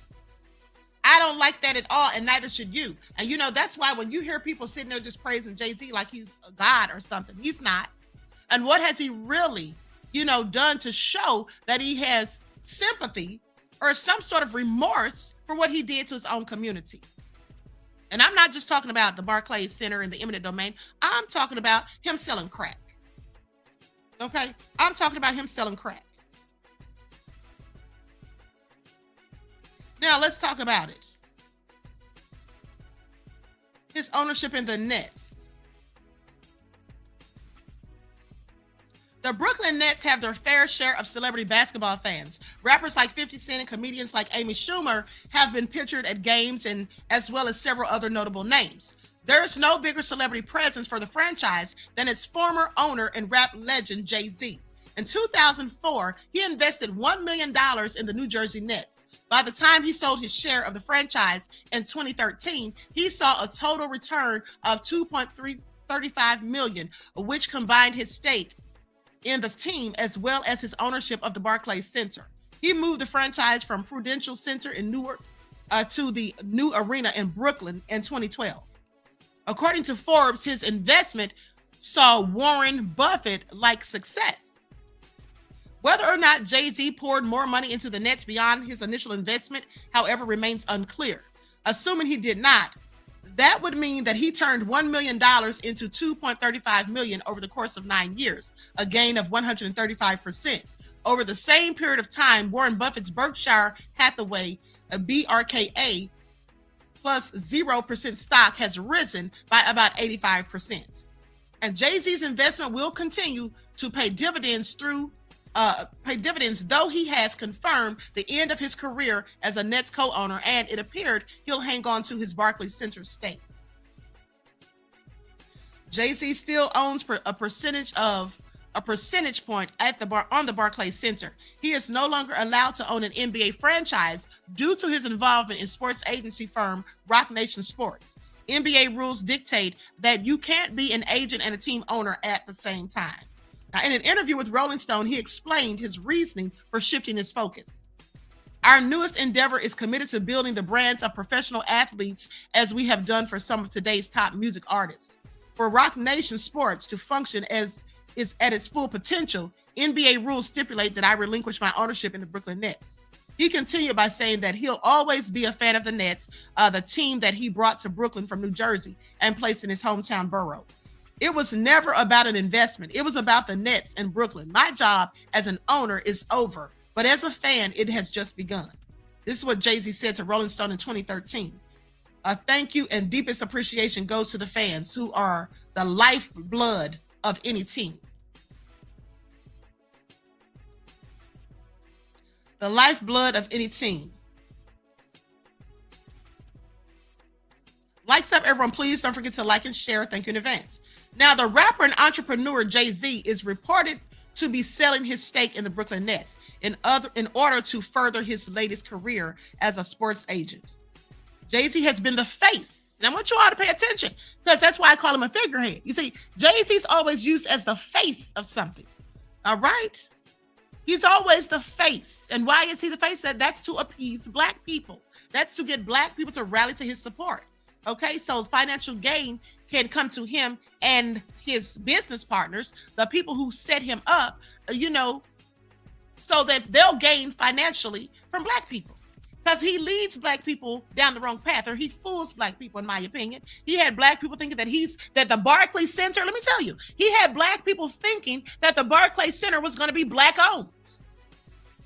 I don't like that at all, and neither should you. And you know, that's why when you hear people sitting there just praising Jay-Z like he's a god or something, he's not. And what has he really, you know, done to show that he has sympathy or some sort of remorse for what he did to his own community? And I'm not just talking about the Barclays Center and the eminent domain. I'm talking about him selling crack. Okay? I'm talking about him selling crack. Now, let's talk about it. His ownership in the Nets. The Brooklyn Nets have their fair share of celebrity basketball fans. Rappers like 50 Cent and comedians like Amy Schumer have been pictured at games, and as well as several other notable names. There's no bigger celebrity presence for the franchise than its former owner and rap legend Jay-Z. In 2004, he invested $1 million in the New Jersey Nets. By the time he sold his share of the franchise in 2013, he saw a total return of $2.35 million, which combined his stake in the team as well as his ownership of the Barclays Center. He moved the franchise from Prudential Center in Newark to the new arena in Brooklyn in 2012. According to Forbes, his investment saw Warren Buffett-like success. Whether or not Jay-Z poured more money into the Nets beyond his initial investment, however, remains unclear. Assuming he did not, that would mean that he turned $1 million into $2.35 million over the course of 9 years, a gain of 135%. Over the same period of time, Warren Buffett's Berkshire Hathaway, a BRKA, plus 0% stock has risen by about 85%. And Jay-Z's investment will continue to pay dividends though he has confirmed the end of his career as a Nets co-owner, and it appeared he'll hang on to his Barclays Center stake. Jay-Z still owns a percentage point on the Barclays Center. He is no longer allowed to own an NBA franchise due to his involvement in sports agency firm Roc Nation Sports. NBA rules dictate that you can't be an agent and a team owner at the same time. Now, in an interview with Rolling Stone, he explained his reasoning for shifting his focus. Our newest endeavor is committed to building the brands of professional athletes as we have done for some of today's top music artists. For Roc Nation Sports to function as is at its full potential, NBA rules stipulate that I relinquish my ownership in the Brooklyn Nets. He continued by saying that he'll always be a fan of the Nets, the team that he brought to Brooklyn from New Jersey and placed in his hometown borough. It was never about an investment. It was about the Nets and Brooklyn. My job as an owner is over, but as a fan, it has just begun. This is what Jay-Z said to Rolling Stone in 2013. A thank you and deepest appreciation goes to the fans who are the lifeblood of any team. The lifeblood of any team. Likes up, everyone. Please don't forget to like and share. Thank you in advance. Now, the rapper and entrepreneur Jay-Z is reported to be selling his stake in the Brooklyn Nets in order to further his latest career as a sports agent. Jay-Z has been the face. And I want you all to pay attention because that's why I call him a figurehead. You see, Jay-Z's always used as the face of something. All right? He's always the face. And why is he the face? That's to appease black people. That's to get black people to rally to his support. Okay, so financial gain can come to him and his business partners, the people who set him up, so that they'll gain financially from black people. Because he leads black people down the wrong path, or he fools black people, in my opinion. He had black people thinking that the Barclays Center, let me tell you, he had black people thinking that the Barclays Center was going to be black owned.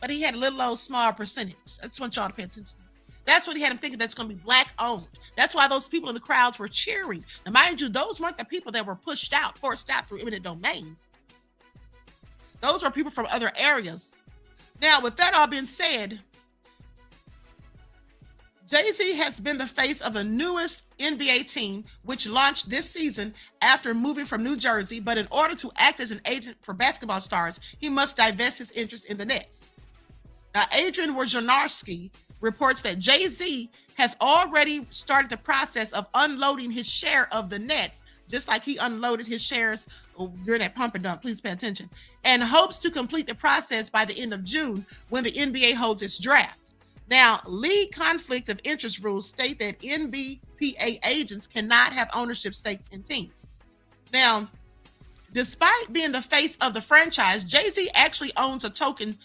But he had a little old small percentage. I just want y'all to pay attention. That's what he had him thinking, that's going to be black owned. That's why those people in the crowds were cheering. Now, mind you, those weren't the people that were forced out through eminent domain. Those were people from other areas. Now, with that all being said, Jay-Z has been the face of the newest NBA team, which launched this season after moving from New Jersey. But in order to act as an agent for basketball stars, he must divest his interest in the Nets. Now, Adrian Wojnarowski reports that Jay-Z has already started the process of unloading his share of the Nets, just like he unloaded his shares during that pump and dump. Please pay attention. And hopes to complete the process by the end of June when the NBA holds its draft. Now, league conflict of interest rules state that NBPA agents cannot have ownership stakes in teams. Now, despite being the face of the franchise, Jay-Z actually owns a token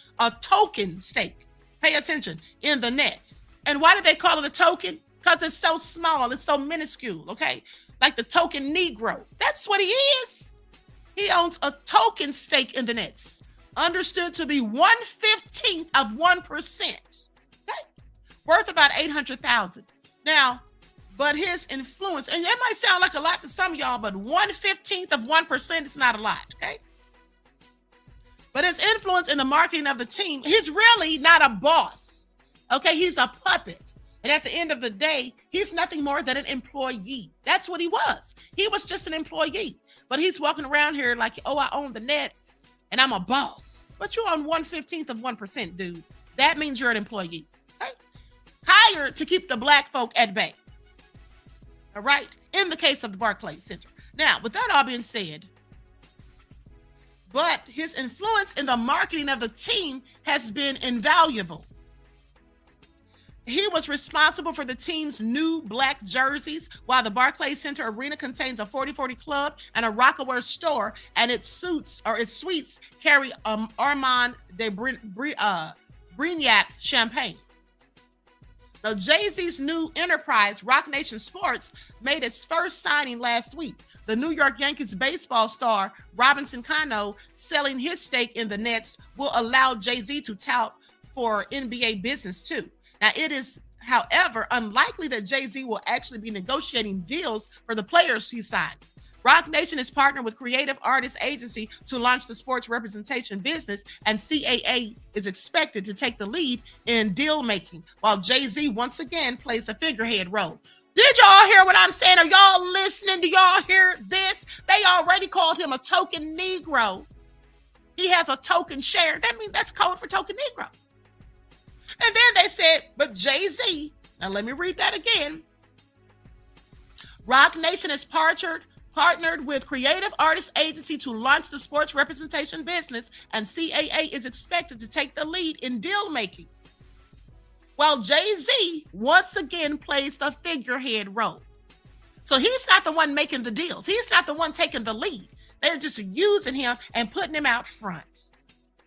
stake. Pay attention, in the Nets. And why do they call it a token? Because it's so small, it's so minuscule, okay? Like the token Negro. That's what he is. He owns a token stake in the Nets, understood to be 1/15 of 1%. Worth about $800,000. Now, but his influence, and that might sound like a lot to some of y'all, but 1/15 of 1% is not a lot, okay? But his influence in the marketing of the team, he's really not a boss, okay? He's a puppet. And at the end of the day, he's nothing more than an employee. That's what he was. He was just an employee. But he's walking around here like, oh, I own the Nets and I'm a boss. But you own 1/15 of 1%, dude. That means you're an employee. Hired to keep the black folk at bay. All right? In the case of the Barclays Center. Now, with that all being said, but his influence in the marketing of the team has been invaluable. He was responsible for the team's new black jerseys, while the Barclays Center Arena contains a 40/40 club and a Rockaware store, and its suites carry Armand de Brignac champagne. Now, Jay-Z's new enterprise, Roc Nation Sports, made its first signing last week. The New York Yankees baseball star Robinson Cano selling his stake in the Nets will allow Jay-Z to tout for NBA business too. Now, it is, however, unlikely that Jay-Z will actually be negotiating deals for the players he signs. Roc Nation is partnered with Creative Artists Agency to launch the sports representation business, and CAA is expected to take the lead in deal making, while Jay-Z once again plays the figurehead role. Did y'all hear what I'm saying? Are y'all listening? Do y'all hear this? They already called him a token Negro. He has a token share. That means that's code for token Negro. And then they said, but Jay-Z, now let me read that again. Roc Nation is partnered with Creative Artists Agency to launch the sports representation business, and CAA is expected to take the lead in deal making, while Jay-Z once again plays the figurehead role. So he's not the one making the deals. He's not the one taking the lead. They're just using him and putting him out front.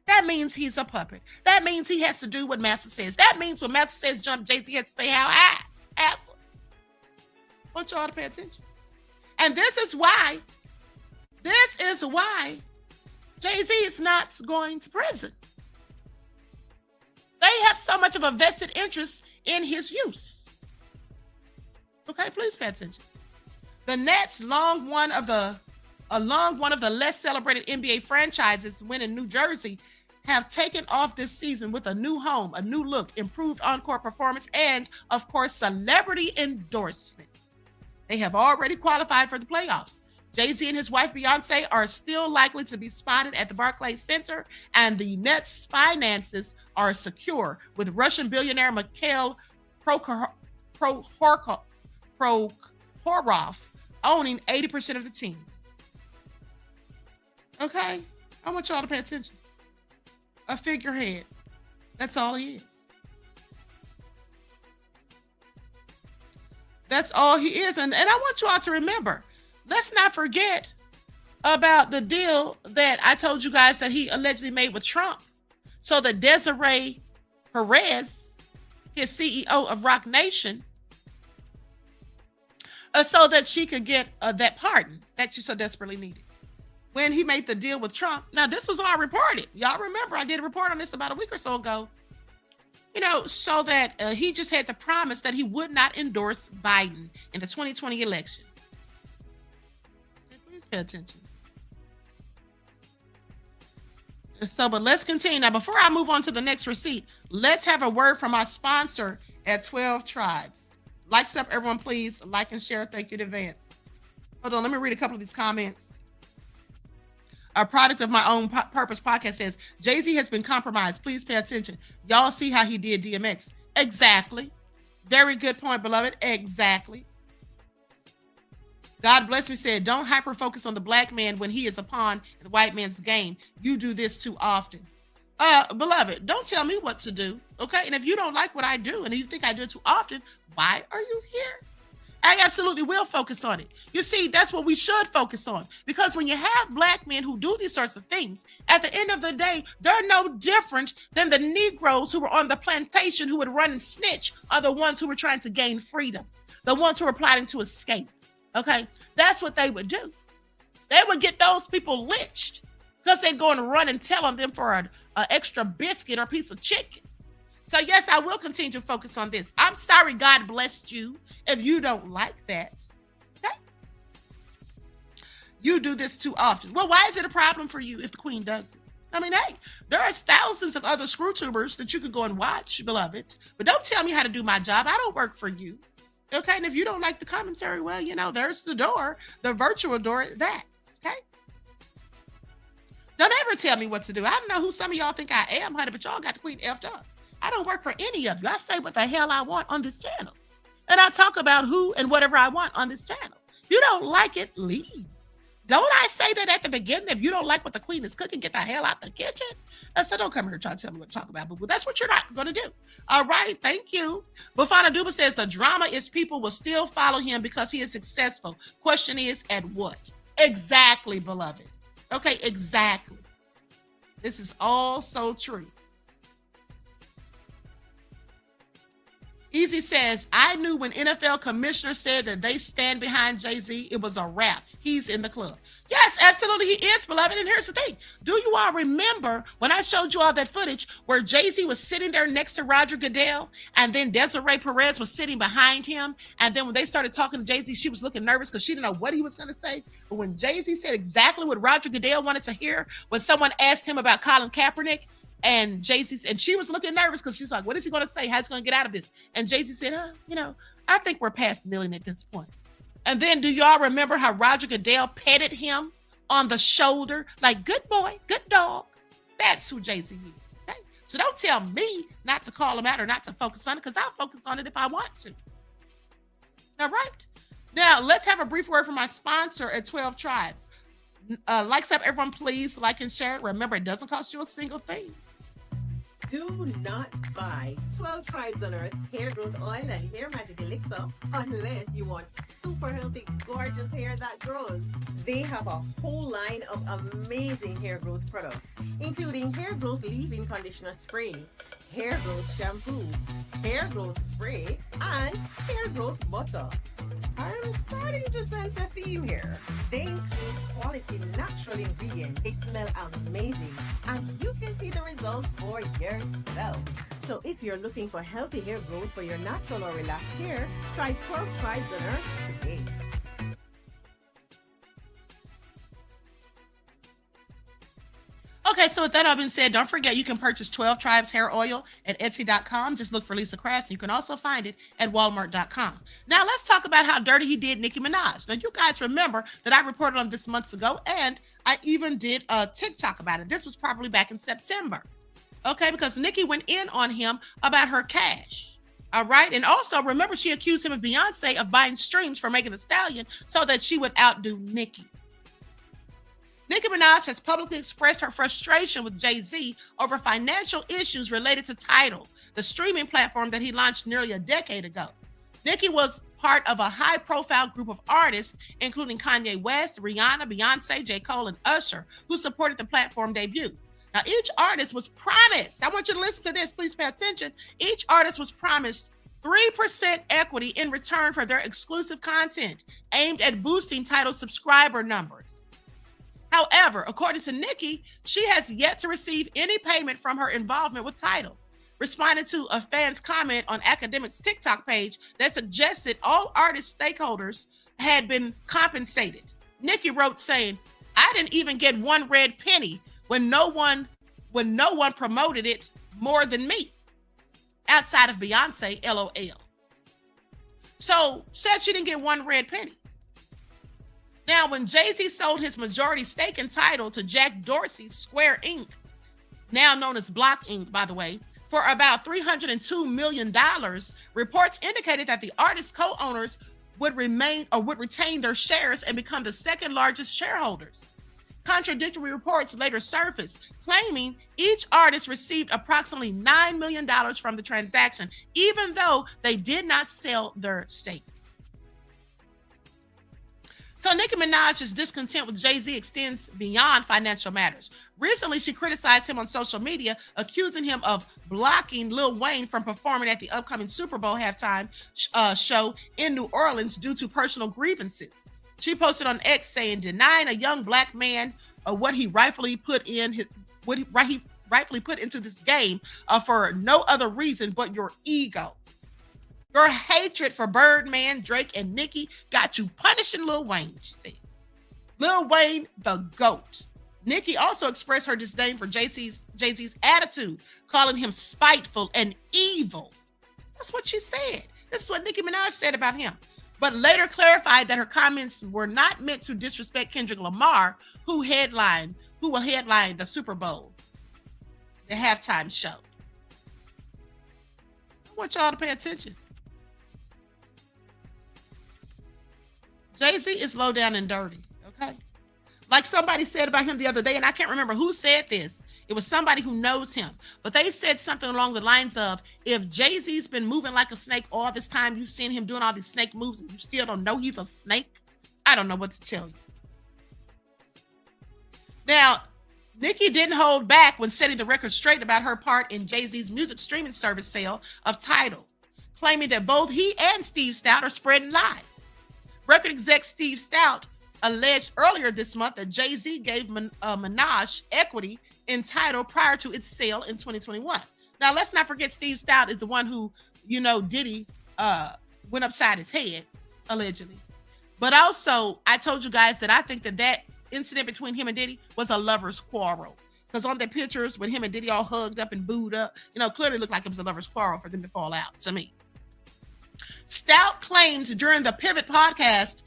That means he's a puppet. That means he has to do what Master says. That means when Master says jump, Jay-Z has to say how high. Ask him. I want y'all to pay attention. And this is why Jay-Z is not going to prison. They have so much of a vested interest in his use. Okay, please pay attention. The Nets, along one of the less celebrated NBA franchises, when in New Jersey, have taken off this season with a new home, a new look, improved on-court performance, and, of course, celebrity endorsements. They have already qualified for the playoffs. Jay-Z and his wife Beyonce are still likely to be spotted at the Barclays Center, and the Nets' finances are secure, with Russian billionaire Mikhail Prokhorov owning 80% of the team. Okay, I want y'all to pay attention. A figurehead. That's all he is. That's all he is. And I want you all to remember, let's not forget about the deal that I told you guys that he allegedly made with Trump. So that Desiree Perez, his CEO of Rock Nation, so that she could get that pardon that she so desperately needed. When he made the deal with Trump. Now, this was all reported. Y'all remember, I did a report on this about a week or so ago. You know, so that he just had to promise that he would not endorse Biden in the 2020 election. Please pay attention. So, but let's continue. Now, before I move on to the next receipt, let's have a word from our sponsor at 12 Tribes. Likes up, everyone, please. Like and share. Thank you in advance. Hold on, let me read a couple of these comments. A product of my own purpose podcast says, Jay-Z has been compromised. Please pay attention. Y'all see how he did DMX. Exactly. Very good point, beloved. Exactly. God bless me said, don't hyper focus on the black man when he is a pawn in the white man's game. You do this too often. Beloved, don't tell me what to do. Okay. And if you don't like what I do and you think I do it too often, why are you here? I absolutely will focus on it. You see, that's what we should focus on. Because when you have black men who do these sorts of things, at the end of the day, they're no different than the Negroes who were on the plantation who would run and snitch are the ones who were trying to gain freedom. The ones who were plotting to escape. Okay? That's what they would do. They would get those people lynched because they'd go and run and tell on them for an extra biscuit or piece of chicken. So yes, I will continue to focus on this. I'm sorry God blessed you if you don't like that. Okay? You do this too often. Well, why is it a problem for you if the queen does it? I mean, hey, there are thousands of other screw tubers that you could go and watch, beloved. But don't tell me how to do my job. I don't work for you. Okay? And if you don't like the commentary, well, you know, there's the door, the virtual door, that's, okay? Don't ever tell me what to do. I don't know who some of y'all think I am, honey, but y'all got the queen effed up. I don't work for any of you. I say what the hell I want on this channel. And I talk about who and whatever I want on this channel. If you don't like it, leave. Don't I say that at the beginning? If you don't like what the queen is cooking, get the hell out the kitchen. I said, don't come here trying to tell me what to talk about, but that's what you're not going to do. All right, thank you. Bafana Duba says the drama is people will still follow him because he is successful. Question is, at what? Exactly, beloved. Okay, exactly. This is all so true. Easy says, I knew when NFL commissioner said that they stand behind Jay-Z, it was a wrap. He's in the club. Yes, absolutely, he is, beloved. And here's the thing. Do you all remember when I showed you all that footage where Jay-Z was sitting there next to Roger Goodell and then Desiree Perez was sitting behind him? And then when they started talking to Jay-Z, she was looking nervous because she didn't know what he was going to say. But when Jay-Z said exactly what Roger Goodell wanted to hear, when someone asked him about Colin Kaepernick, and Jay-Z, and she was looking nervous because she's like, what is he going to say? How's he going to get out of this? And Jay-Z said, you know, I think we're past kneeling at this point. And then do y'all remember how Roger Goodell petted him on the shoulder? Like, good boy, good dog. That's who Jay-Z is. Okay? So don't tell me not to call him out or not to focus on it, because I'll focus on it if I want to. All right? Now, let's have a brief word from my sponsor at 12 Tribes. Likes up, everyone, please. Like and share. Remember, it doesn't cost you a single thing. Do not buy 12 Tribes on Earth hair growth oil and hair magic elixir unless you want super healthy, gorgeous hair that grows. They have a whole line of amazing hair growth products, including hair growth leave-in conditioner spray, hair growth shampoo, hair growth spray, and hair growth butter. I'm starting to sense a theme here. They include quality natural ingredients. They smell amazing, and you can see the results for yourself. So if you're looking for healthy hair growth for your natural or relaxed hair, try 12 Tribes on Earth today. Okay, so with that all been said, don't forget you can purchase 12 Tribes hair oil at Etsy.com. Just look for Lisa Crafts, and you can also find it at Walmart.com. Now let's talk about how dirty he did Nicki Minaj. Now you guys remember that I reported on this months ago, and I even did a TikTok about it. This was probably back in September. Okay, because Nicki went in on him about her cash. All right, and also remember she accused him of Beyonce of buying streams for Megan Thee Stallion so that she would outdo Nicki. Nicki Minaj has publicly expressed her frustration with Jay-Z over financial issues related to Tidal, the streaming platform that he launched nearly a decade ago. Nicki was part of a high-profile group of artists, including Kanye West, Rihanna, Beyonce, J. Cole, and Usher, who supported the platform debut. Now, each artist was promised, I want you to listen to this, please pay attention. Each artist was promised 3% equity in return for their exclusive content aimed at boosting Tidal subscriber numbers. However, according to Nicki, she has yet to receive any payment from her involvement with Tidal. Responding to a fan's comment on Academic's TikTok page that suggested all artist stakeholders had been compensated, Nicki wrote saying, "I didn't even get one red penny when no one promoted it more than me. Outside of Beyonce, LOL." So said she didn't get one red penny. Now, when Jay-Z sold his majority stake in Tidal to Jack Dorsey's Square Inc., now known as Block Inc., by the way, for about $302 million, reports indicated that the artist's co-owners would retain their shares and become the second largest shareholders. Contradictory reports later surfaced, claiming each artist received approximately $9 million from the transaction, even though they did not sell their stakes. So Nicki Minaj's discontent with Jay-Z extends beyond financial matters. Recently, she criticized him on social media, accusing him of blocking Lil Wayne from performing at the upcoming Super Bowl halftime show in New Orleans due to personal grievances. She posted on X saying, "Denying a young black man what he rightfully put into this game for no other reason but your ego. Your hatred for Birdman, Drake, and Nicki got you punishing Lil Wayne," she said. Lil Wayne, the GOAT. Nicki also expressed her disdain for Jay-Z's attitude, calling him spiteful and evil. That's what she said. This is what Nicki Minaj said about him, but later clarified that her comments were not meant to disrespect Kendrick Lamar, who will headline the Super Bowl, the halftime show. I want y'all to pay attention. Jay-Z is low down and dirty, okay? Like somebody said about him the other day, and I can't remember who said this. It was somebody who knows him. But they said something along the lines of, if Jay-Z's been moving like a snake all this time, you've seen him doing all these snake moves, and you still don't know he's a snake, I don't know what to tell you. Now, Nicki didn't hold back when setting the record straight about her part in Jay-Z's music streaming service sale of Tidal, claiming that both he and Steve Stout are spreading lies. Record exec Steve Stout alleged earlier this month that Jay-Z gave Minaj equity in Tidal prior to its sale in 2021. Now, let's not forget Steve Stout is the one who, Diddy went upside his head, allegedly. But also, I told you guys that I think that incident between him and Diddy was a lover's quarrel. Because on the pictures with him and Diddy all hugged up and booed up, clearly looked like it was a lover's quarrel for them to fall out, to me. Stout claimed during the Pivot podcast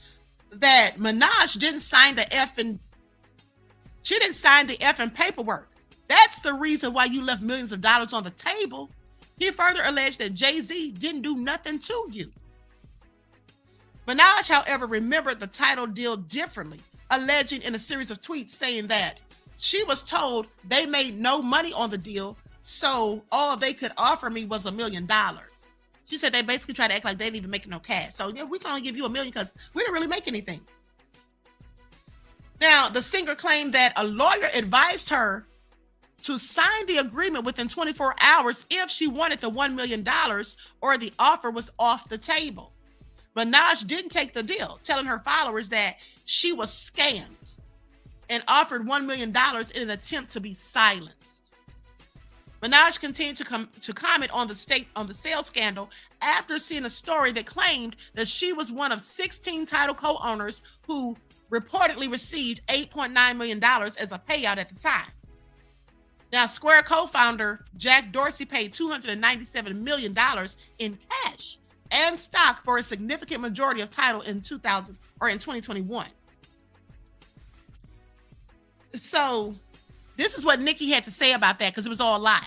that Minaj didn't sign the effing paperwork. That's the reason why you left millions of dollars on the table. He further alleged that Jay-Z didn't do nothing to you. Minaj, however, remembered the Tidal deal differently, alleging in a series of tweets saying that she was told they made no money on the deal, so all they could offer me was $1 million. She said they basically tried to act like they didn't even make no cash. So yeah, we can only give you $1 million because we didn't really make anything. Now, the singer claimed that a lawyer advised her to sign the agreement within 24 hours if she wanted the $1 million or the offer was off the table. Minaj didn't take the deal, telling her followers that she was scammed and offered $1 million in an attempt to be silenced. Minaj continued to comment on the sales scandal after seeing a story that claimed that she was one of 16 Tidal co-owners who reportedly received $8.9 million as a payout at the time. Now, Square co-founder Jack Dorsey paid $297 million in cash and stock for a significant majority of Tidal in 2021. So this is what Nicki had to say about that, because it was all lies.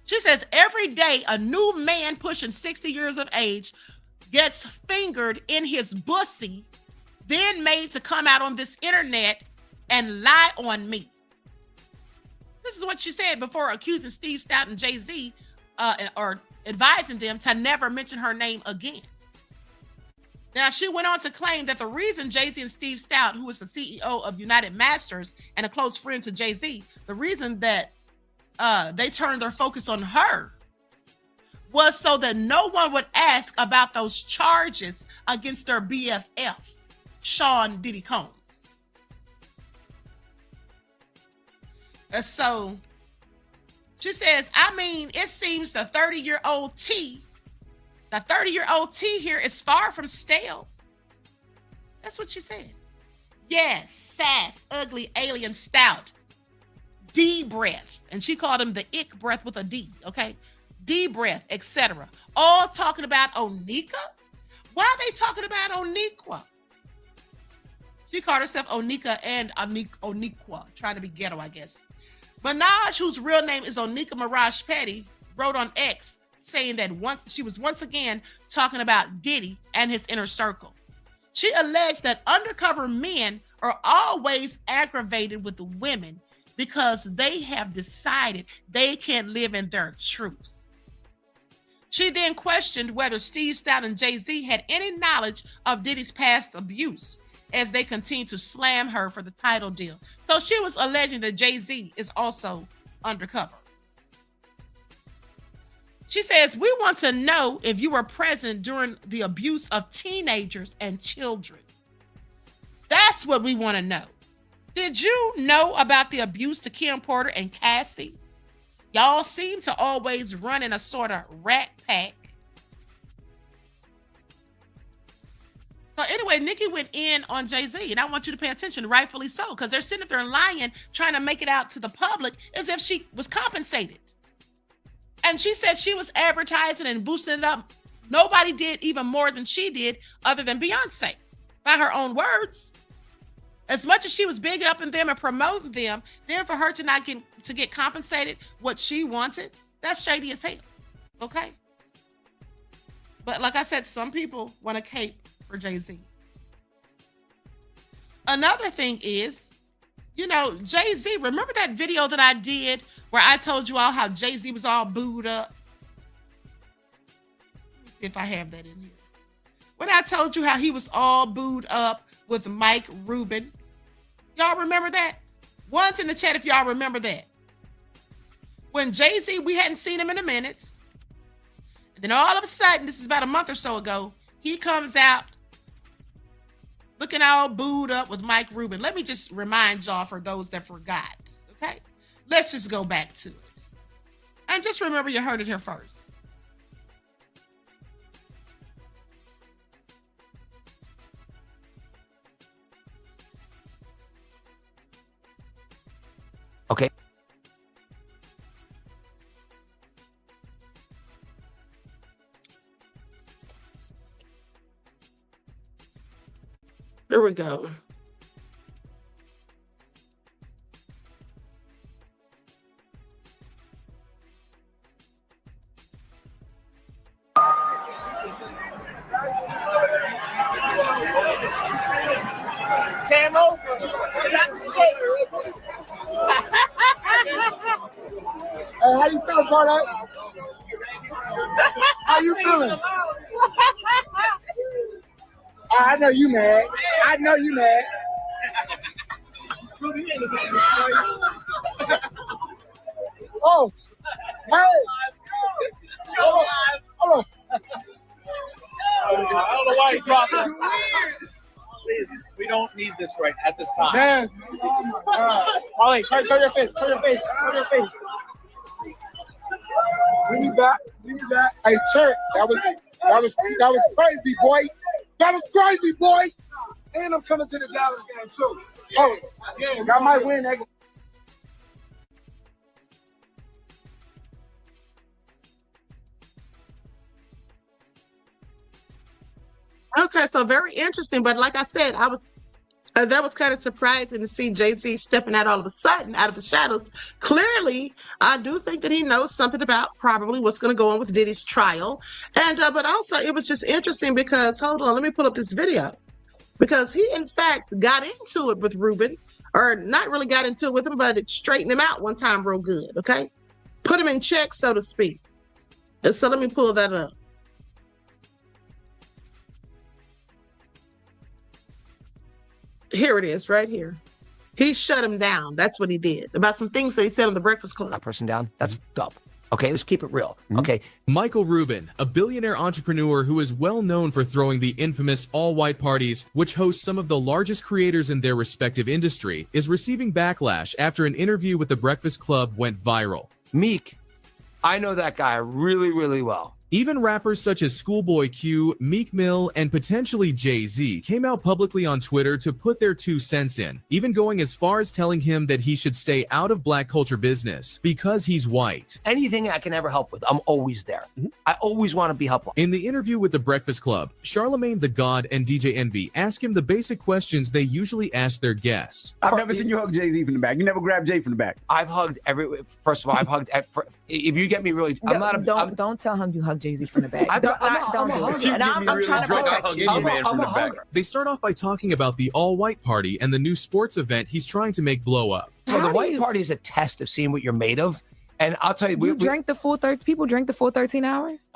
She says, every day a new man pushing 60 years of age gets fingered in his bussy, then made to come out on this internet and lie on me. This is what she said before accusing Steve Stout and Jay-Z or advising them to never mention her name again. Now, she went on to claim that the reason Jay-Z and Steve Stout, who is the CEO of United Masters and a close friend to Jay-Z, the reason that they turned their focus on her was so that no one would ask about those charges against their BFF, Sean Diddy Combs. And so she says, I mean, it seems the 30-year-old T here is far from stale. That's what she said. Yes, sass, ugly, alien, stout, D breath. And she called him the ick breath with a D, okay? D breath, etc. All talking about Onika? Why are they talking about Oniqua? She called herself Onika and Oniqua, trying to be ghetto, I guess. Minaj, whose real name is Onika Mirage Petty, wrote on X saying that she was once again talking about Diddy and his inner circle. She alleged that undercover men are always aggravated with the women because they have decided they can't live in their truth. She then questioned whether Steve Stout and Jay-Z had any knowledge of Diddy's past abuse as they continued to slam her for the Tidal deal. So she was alleging that Jay-Z is also undercover. She says, we want to know if you were present during the abuse of teenagers and children. That's what we want to know. Did you know about the abuse to Kim Porter and Cassie? Y'all seem to always run in a sort of rat pack. So anyway, Nicki went in on Jay-Z, and I want you to pay attention, rightfully so, because they're sitting up there lying, trying to make it out to the public as if she was compensated. And she said she was advertising and boosting it up. Nobody did even more than she did other than Beyonce, by her own words. As much as she was bigging up in them and promoting them, then for her to not get compensated what she wanted, that's shady as hell, okay? But like I said, some people want to cape for Jay-Z. Another thing is, Jay-Z, remember that video that I did where I told you all how Jay-Z was all booed up? Let me see if I have that in here. When I told you how he was all booed up with Mike Rubin. Y'all remember that? One's in the chat if y'all remember that. When Jay-Z, we hadn't seen him in a minute. And then all of a sudden, this is about a month or so ago, he comes out looking all booed up with Mike Rubin. Let me just remind y'all for those that forgot, okay? Let's just go back to it. And just remember you heard it here first. Okay. There we go. Came over. Hey, how you feeling, Carla? How you feeling? I know you mad. I know you mad. Oh, hey. Hold on. I don't know why he dropped it. Please, we don't need this right at this time. Man. Oh my God. Ollie, turn your face. Turn your face. Turn your face. We need that. Hey, Church, that was crazy, boy. That was crazy, boy. And I'm coming to the Dallas game too. Oh, yeah, y'all might win that. Okay, so very interesting. But like I said, that was kind of surprising to see Jay-Z stepping out all of a sudden out of the shadows. Clearly, I do think that he knows something about probably what's going to go on with Diddy's trial. And but also it was just interesting because, hold on, let me pull up this video. Because he, in fact, got into it with Rubin or not really got into it with him, but it straightened him out one time real good, okay? Put him in check, so to speak. And so let me pull that up. Here it is, right here. He shut him down. That's what he did. About some things that he said on the Breakfast Club. That person down, that's up. Okay, let's keep it real. Okay. Michael Rubin, a billionaire entrepreneur who is well known for throwing the infamous all-white parties, which host some of the largest creators in their respective industry, is receiving backlash after an interview with the Breakfast Club went viral. Meek, I know that guy really, really well. Even rappers such as Schoolboy Q, Meek Mill, and potentially Jay-Z came out publicly on Twitter to put their 2 cents in, even going as far as telling him that he should stay out of black culture business because he's white. Anything I can ever help with, I'm always there. I always want to be helpful. In the interview with the Breakfast Club, Charlemagne the God and DJ Envy ask him the basic questions they usually ask their guests. I've never seen you hug Jay-Z from the back. You never grabbed Jay from the back. I've hugged first of all, I've hugged, if you get me really, I'm not a, don't tell him you hug Jay-Z from the back. I'm trying to protect you. They start off by talking about the all-white party and the new sports event he's trying to make blow up. So the white party is a test of seeing what you're made of. And I'll tell you, people drink the full 13 hours?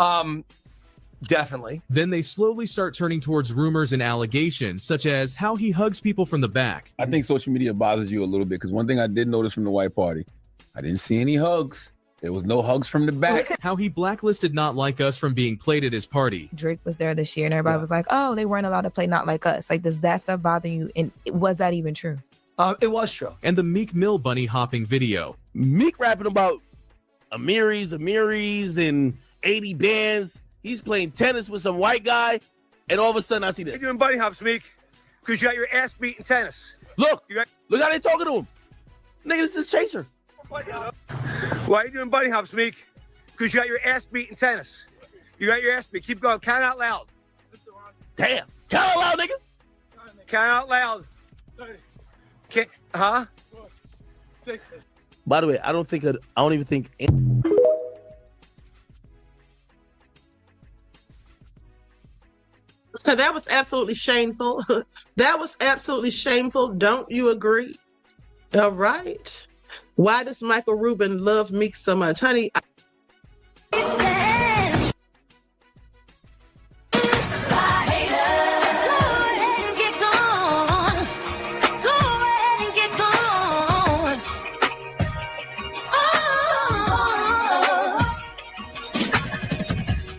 Definitely. Then they slowly start turning towards rumors and allegations, such as how he hugs people from the back. I think social media bothers you a little bit because one thing I did notice from the white party, I didn't see any hugs. There was no hugs from the back. How he blacklisted Not Like Us from being played at his party. Drake was there this year and everybody was like, oh, they weren't allowed to play Not Like Us. Like, does that stuff bother you? And was that even true? It was true. And the Meek Mill bunny hopping video. Meek rapping about Amiris, and 80 bands. He's playing tennis with some white guy. And all of a sudden I see this. You're doing bunny hops, Meek, because you got your ass beat in tennis. Look how they talking to him. Nigga, this is Chaser. Why are you doing bunny hops, Meek? Because you got your ass beat in tennis. You got your ass beat. Keep going. Count out loud. Damn. Count out loud, nigga. Count out loud. Huh? 6. By the way, I don't even think. So that was absolutely shameful. That was absolutely shameful. Don't you agree? All right. Why does Michael Rubin love Meek so much? Honey,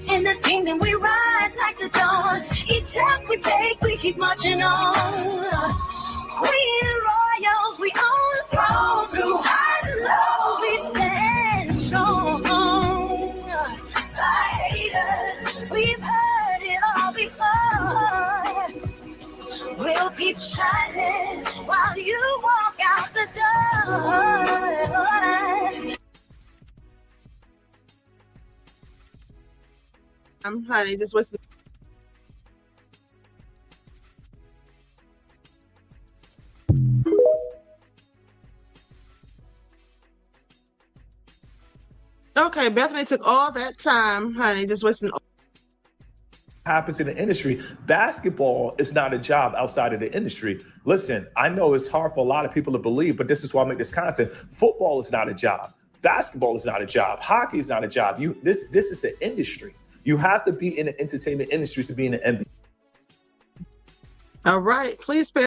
in this kingdom we rise like the dawn. Each step we take, we keep marching on. Queen royals, we own the throne. Through highs and lows, we stand strong. By haters, we've heard it all before. We'll keep shining while you walk out the door. honey, just listen. Okay, Bethany took all that time, honey, just listen. Happens in the industry. Basketball is not a job outside of the industry. Listen, I know it's hard for a lot of people to believe, but this is why I make this content. Football is not a job. Basketball is not a job. Hockey is not a job. This is an industry. You have to be in the entertainment industry to be in the NBA. All right, please bear.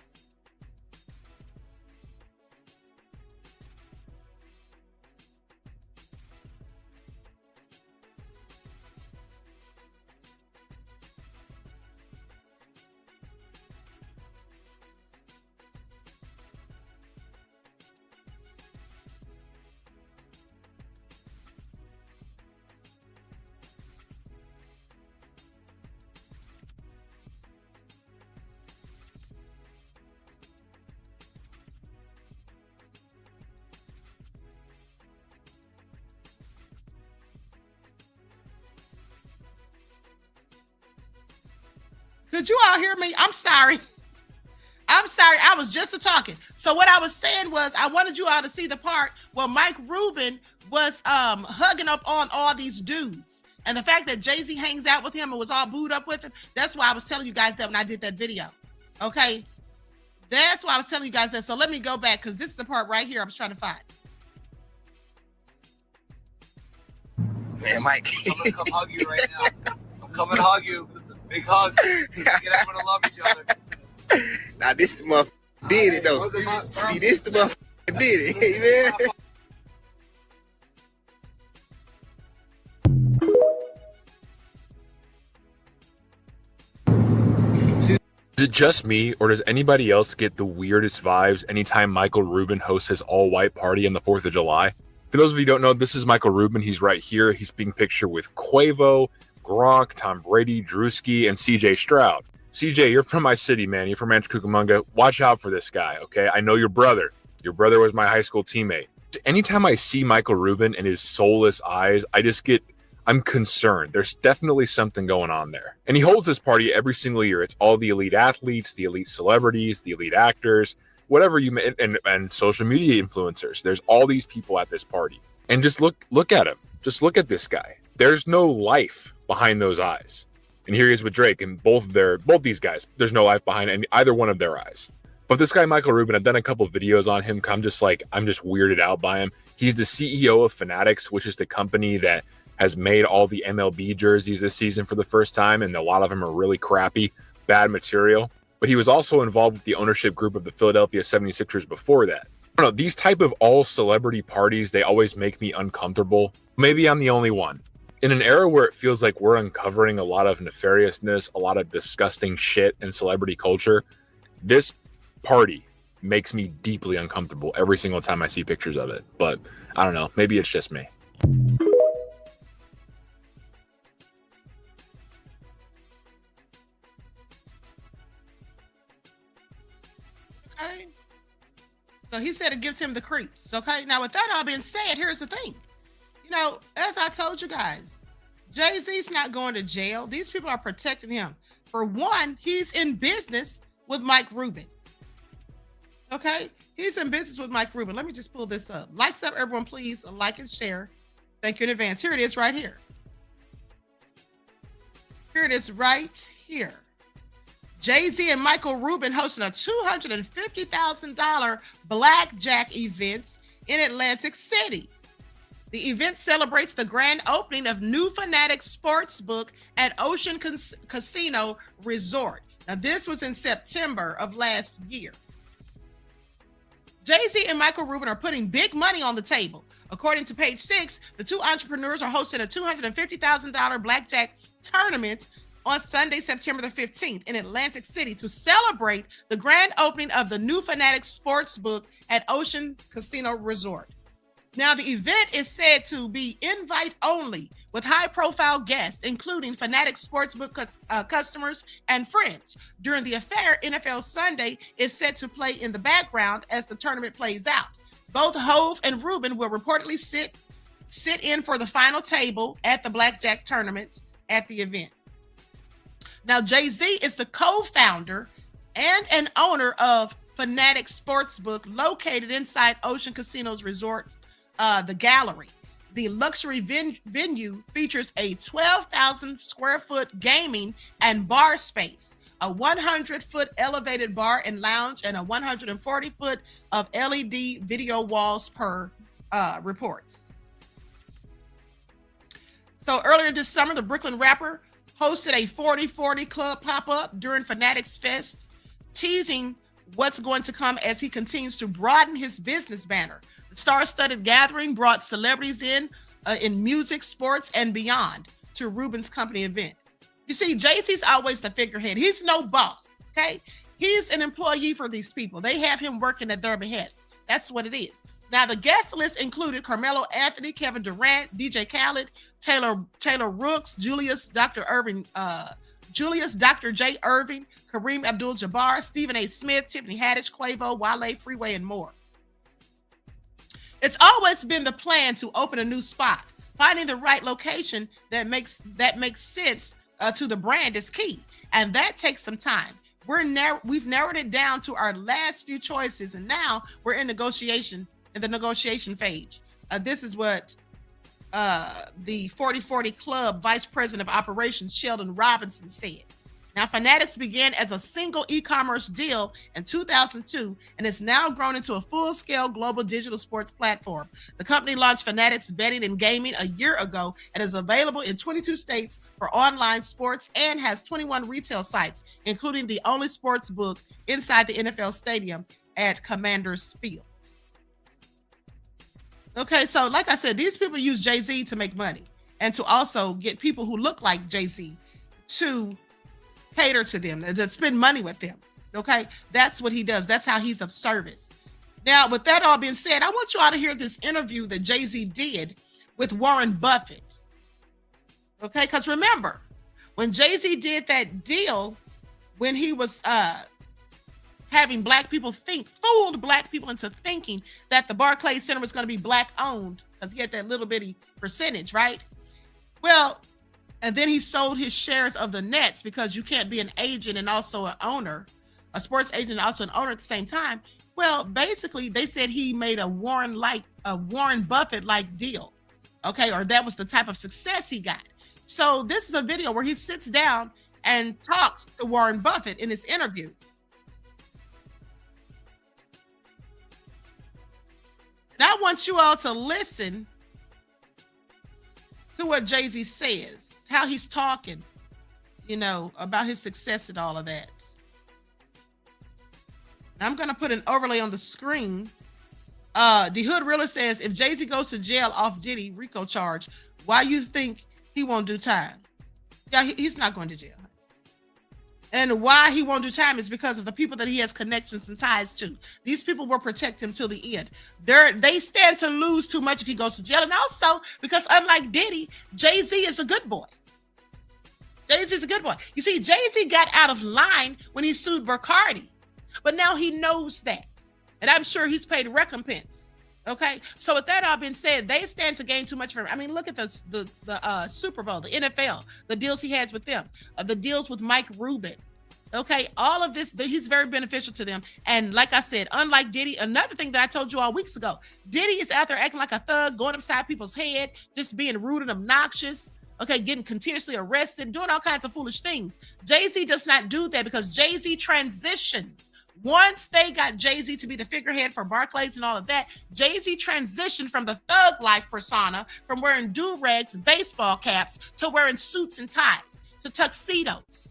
Could you all hear me? I'm sorry. I was just talking. So what I was saying was I wanted you all to see the part where Mike Rubin was hugging up on all these dudes. And the fact that Jay-Z hangs out with him and was all booed up with him, that's why I was telling you guys that when I did that video. Okay? That's why I was telling you guys that. So let me go back because this is the part right here I was trying to find. Man, Mike. I'm gonna come hug you right now. I'm coming to hug you. Big hug. Get everyone to love each other. Now this the motherfucker did it though. See, this the motherfucker did it. Amen. Is it just me, or does anybody else get the weirdest vibes anytime Michael Rubin hosts his all-white party on the 4th of July? For those of you who don't know, this is Michael Rubin. He's right here. He's being pictured with Quavo, Gronk, Tom Brady, Drewski, and CJ Stroud. CJ, you're from my city, man. You're from Rancho Cucamonga. Watch out for this guy, okay? I know your brother. Your brother was my high school teammate. Anytime I see Michael Rubin and his soulless eyes, I'm concerned. There's definitely something going on there. And he holds this party every single year. It's all the elite athletes, the elite celebrities, the elite actors, whatever you may, and social media influencers. There's all these people at this party. And just look at him. Just look at this guy. There's no life behind those eyes. And here he is with Drake, and both these guys, there's no life behind either one of their eyes. But this guy, Michael Rubin, I've done a couple of videos on him. I'm just weirded out by him. He's the CEO of Fanatics, which is the company that has made all the MLB jerseys this season for the first time, and a lot of them are really crappy, bad material. But he was also involved with the ownership group of the Philadelphia 76ers before that. I don't know, these type of all-celebrity parties, they always make me uncomfortable. Maybe I'm the only one. In an era where it feels like we're uncovering a lot of nefariousness, a lot of disgusting shit in celebrity culture, this party makes me deeply uncomfortable every single time I see pictures of it. But I don't know, maybe it's just me. Okay. So he said it gives him the creeps. Okay. Now, with that all being said, here's the thing. You know, as I told you guys, Jay-Z's not going to jail. These people are protecting him. For one, he's in business with Mike Rubin. Okay. He's in business with Mike Rubin. Let me just pull this up. Likes up, everyone, please. Like and share. Thank you in advance. Here it is right here. Here it is right here. Jay-Z and Michael Rubin hosting a $250,000 blackjack event in Atlantic City. The event celebrates the grand opening of new Fanatics Sportsbook at Ocean Casino Resort. Now, this was in September of last year. Jay-Z and Michael Rubin are putting big money on the table. According to page 6, the two entrepreneurs are hosting a $250,000 blackjack tournament on Sunday, September the 15th in Atlantic City to celebrate the grand opening of the new Fanatics Sportsbook at Ocean Casino Resort. Now, the event is said to be invite only with high-profile guests, including Fanatics Sportsbook customers and friends. During the affair, NFL Sunday is set to play in the background as the tournament plays out. Both Hove and Rubin will reportedly sit in for the final table at the blackjack tournament at the event. Now, Jay-Z is the co-founder and an owner of Fanatics Sportsbook located inside Ocean Casino's resort, the Gallery. The luxury venue features a 12,000 square foot gaming and bar space, a 100-foot elevated bar and lounge, and a 140-foot of LED video walls per reports. So earlier this summer, the Brooklyn rapper hosted a 40-40 club pop-up during Fanatics Fest, teasing what's going to come as he continues to broaden his business banner. The star-studded gathering brought celebrities in music, sports, and beyond to Rubin's company event. You see, Jay-Z's always the figurehead. He's no boss, okay? He's an employee for these people. They have him working at their behest. That's what it is. Now, the guest list included Carmelo Anthony, Kevin Durant, DJ Khaled, Taylor Rooks, Julius Dr. J. Irving, Kareem Abdul-Jabbar, Stephen A. Smith, Tiffany Haddish, Quavo, Wale, Freeway, and more. It's always been the plan to open a new spot. Finding the right location that makes sense to the brand is key, and that takes some time. We've narrowed it down to our last few choices, and now we're in the negotiation phase. This is what the 40-40 Club Vice President of Operations Sheldon Robinson said. Now, Fanatics began as a single e-commerce deal in 2002 and has now grown into a full-scale global digital sports platform. The company launched Fanatics Betting and Gaming a year ago and is available in 22 states for online sports and has 21 retail sites, including the only sports book inside the NFL stadium at Commanders Field. Okay, so like I said, these people use Jay-Z to make money and to also get people who look like Jay-Z to cater to them, to spend money with them. Okay, that's what he does. That's how he's of service. Now, with that all being said, I want you all to hear this interview that Jay-Z did with Warren Buffett. Okay, because remember, when Jay-Z did that deal, when he was having black people fooled black people into thinking that the Barclays Center was going to be black owned because he had that little bitty percentage, right? Well, and then he sold his shares of the Nets because you can't be an agent and also an owner, a sports agent and also an owner at the same time. Well, basically, they said he made a Warren Buffett-like deal, okay? Or that was the type of success he got. So this is a video where he sits down and talks to Warren Buffett in this interview. And I want you all to listen to what Jay-Z says, how he's talking, you know, about his success and all of that. I'm going to put an overlay on the screen. The Hood Realer says, if Jay-Z goes to jail off Diddy RICO charge, why you think he won't do time? Yeah, he's not going to jail. And why he won't do time is because of the people that he has connections and ties to. These people will protect him till the end. They stand to lose too much if he goes to jail. And also because unlike Diddy, Jay-Z is a good boy. Jay-Z is a good boy. You see, Jay-Z got out of line when he sued Bacardi, but now he knows that. And I'm sure he's paid recompense. Okay. So with that all being said, they stand to gain too much from him. I mean, look at the Super Bowl, the NFL, the deals he has with them, the deals with Mike Rubin. Okay. All of this, he's very beneficial to them. And like I said, unlike Diddy, another thing that I told you all weeks ago, Diddy is out there acting like a thug, going upside people's head, just being rude and obnoxious. Okay, getting continuously arrested, doing all kinds of foolish things. Jay-Z does not do that because Jay-Z transitioned. Once they got Jay-Z to be the figurehead for Barclays and all of that, Jay-Z transitioned from the thug life persona, from wearing do-rags and baseball caps, to wearing suits and ties, to tuxedos.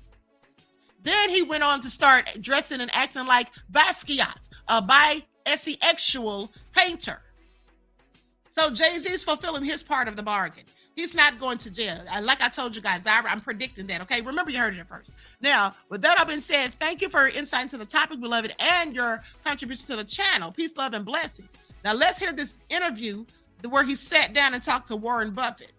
Then he went on to start dressing and acting like Basquiat, a bisexual painter. So Jay-Z is fulfilling his part of the bargain. He's not going to jail. Like I told you guys, I'm predicting that, okay? Remember, you heard it first. Now, with that all being said, thank you for your insight into the topic, beloved, and your contribution to the channel. Peace, love, and blessings. Now, let's hear this interview where he sat down and talked to Warren Buffett.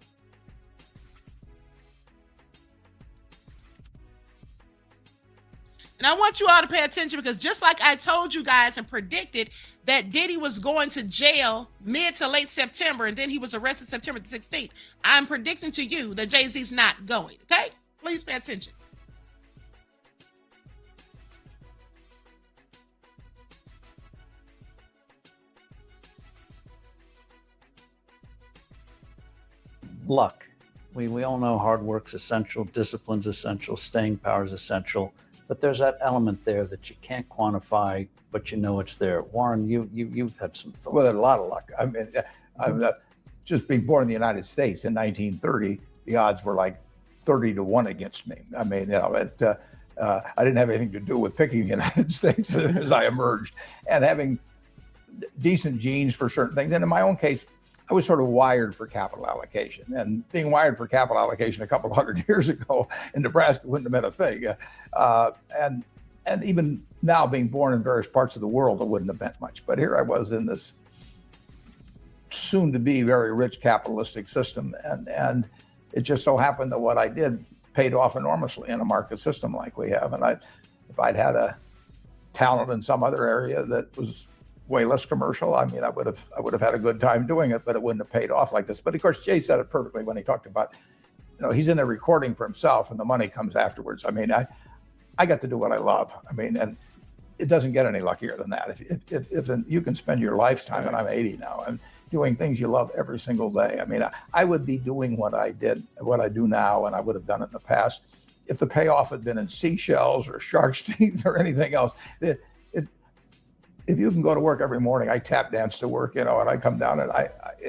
And I want you all to pay attention because just like I told you guys and predicted that Diddy was going to jail mid to late September and then he was arrested September the 16th, I'm predicting to you that Jay-Z's not going, okay? Please pay attention. Luck. We all know hard work's essential, discipline's essential, staying power is essential. But there's that element there that you can't quantify, but you know it's there. Warren, you've had some thoughts. Well, there's a lot of luck. I mean, just being born in the United States in 1930, the odds were like 30-1 against me. I mean, you know, I didn't have anything to do with picking the United States as I emerged, and having decent genes for certain things. And in my own case, I was sort of wired for capital allocation, and being wired for capital allocation a couple of 100 years ago in Nebraska wouldn't have been a thing. And even now, being born in various parts of the world, it wouldn't have meant much. But here I was in this soon to be very rich capitalistic system. And it just so happened that what I did paid off enormously in a market system like we have. And if I'd had a talent in some other area that was way less commercial, I mean, I would have had a good time doing it, but it wouldn't have paid off like this. But of course, Jay said it perfectly when he talked about, you know, he's in there recording for himself and the money comes afterwards. I mean, I got to do what I love. I mean, and it doesn't get any luckier than that. If you can spend your lifetime, and I'm 80 now, and doing things you love every single day. I mean, I would be doing what I do now, and I would have done it in the past if the payoff had been in seashells or shark's teeth or anything else. If you can go to work every morning, I tap dance to work, and I come down and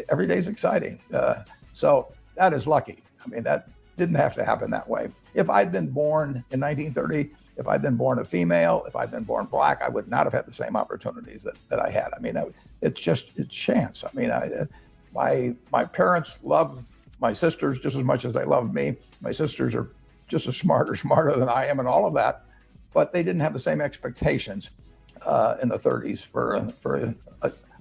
every day's exciting. So that is lucky. I mean, that didn't have to happen that way. If I'd been born in 1930, if I'd been born a female, if I'd been born black, I would not have had the same opportunities that I had. I mean, it's chance. I mean, my parents love my sisters just as much as they love me. My sisters are just as smarter than I am and all of that, but they didn't have the same expectations in the 30s for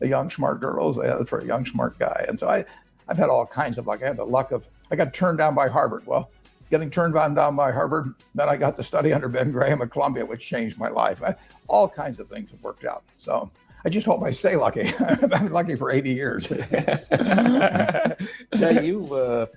a young smart girl as they had for a young smart guy. And so I've had all kinds of luck. I had the luck of, I got turned down by Harvard. Well, getting turned down by Harvard, then I got to study under Ben Graham at Columbia, which changed my life. All kinds of things have worked out. So I just hope I stay lucky. I've been lucky for 80 years. Now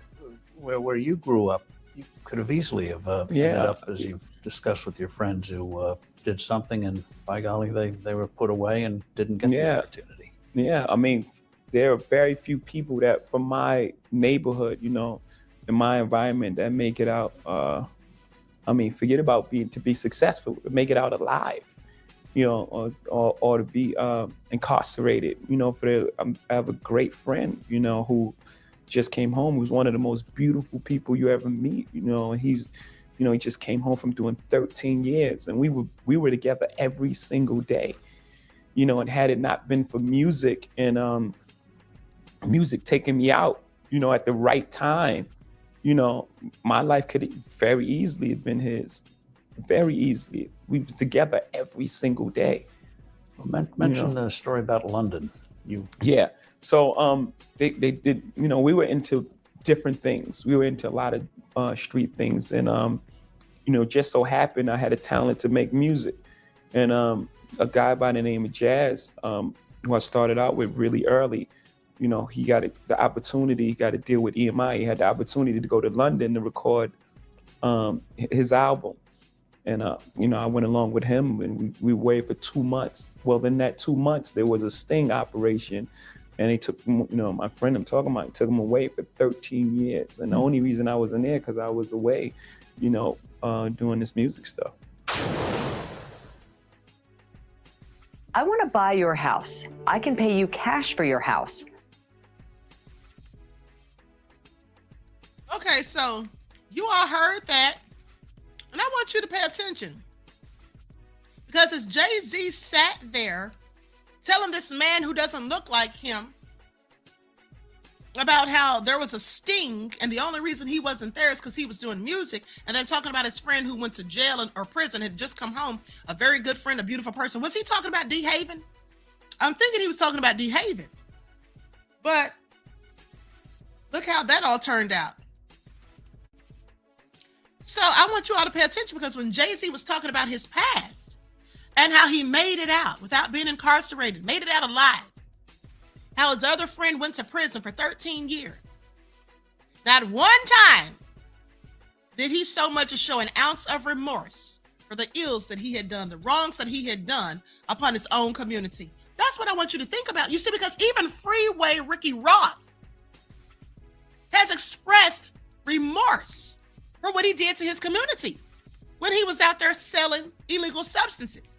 where you grew up, you could have easily have ended up, as you've discussed with your friends, who did something and by golly, they were put away and didn't get the opportunity. Yeah, I mean, there are very few people that from my neighborhood, in my environment that make it out. I mean, forget about to be successful, make it out alive, or to be incarcerated. I have a great friend, who just came home, who's one of the most beautiful people you ever meet. And he's, he just came home from doing 13 years, and we were together every single day. And had it not been for music and music taking me out, at the right time, my life could very easily have been his. Very easily. We were together every single day. Well, mention the story about London. Yeah. So they did, we were into different things. We were into a lot of street things. And, just so happened I had a talent to make music. And a guy by the name of Jazz, who I started out with really early, he got the opportunity, he got to deal with EMI. He had the opportunity to go to London to record his album. And, I went along with him, and we waited for 2 months. Well, in that 2 months, there was a sting operation, and they took, my friend I'm talking about, took him away for 13 years. And the only reason I wasn't there because I was away, doing this music stuff. I want to buy your house. I can pay you cash for your house. Okay, so you all heard that, and I want you to pay attention, because as Jay-Z sat there telling this man who doesn't look like him about how there was a sting and the only reason he wasn't there is because he was doing music, and then talking about his friend who went to jail or prison, had just come home, a very good friend, a beautiful person. Was he talking about D. Haven? I'm thinking he was talking about D. Haven. But look how that all turned out. So I want you all to pay attention, because when Jay-Z was talking about his past and how he made it out without being incarcerated, made it out alive, how his other friend went to prison for 13 years. Not one time did he so much as show an ounce of remorse for the ills that he had done, the wrongs that he had done upon his own community. That's what I want you to think about. You see, because even Freeway Ricky Ross has expressed remorse for what he did to his community when he was out there selling illegal substances.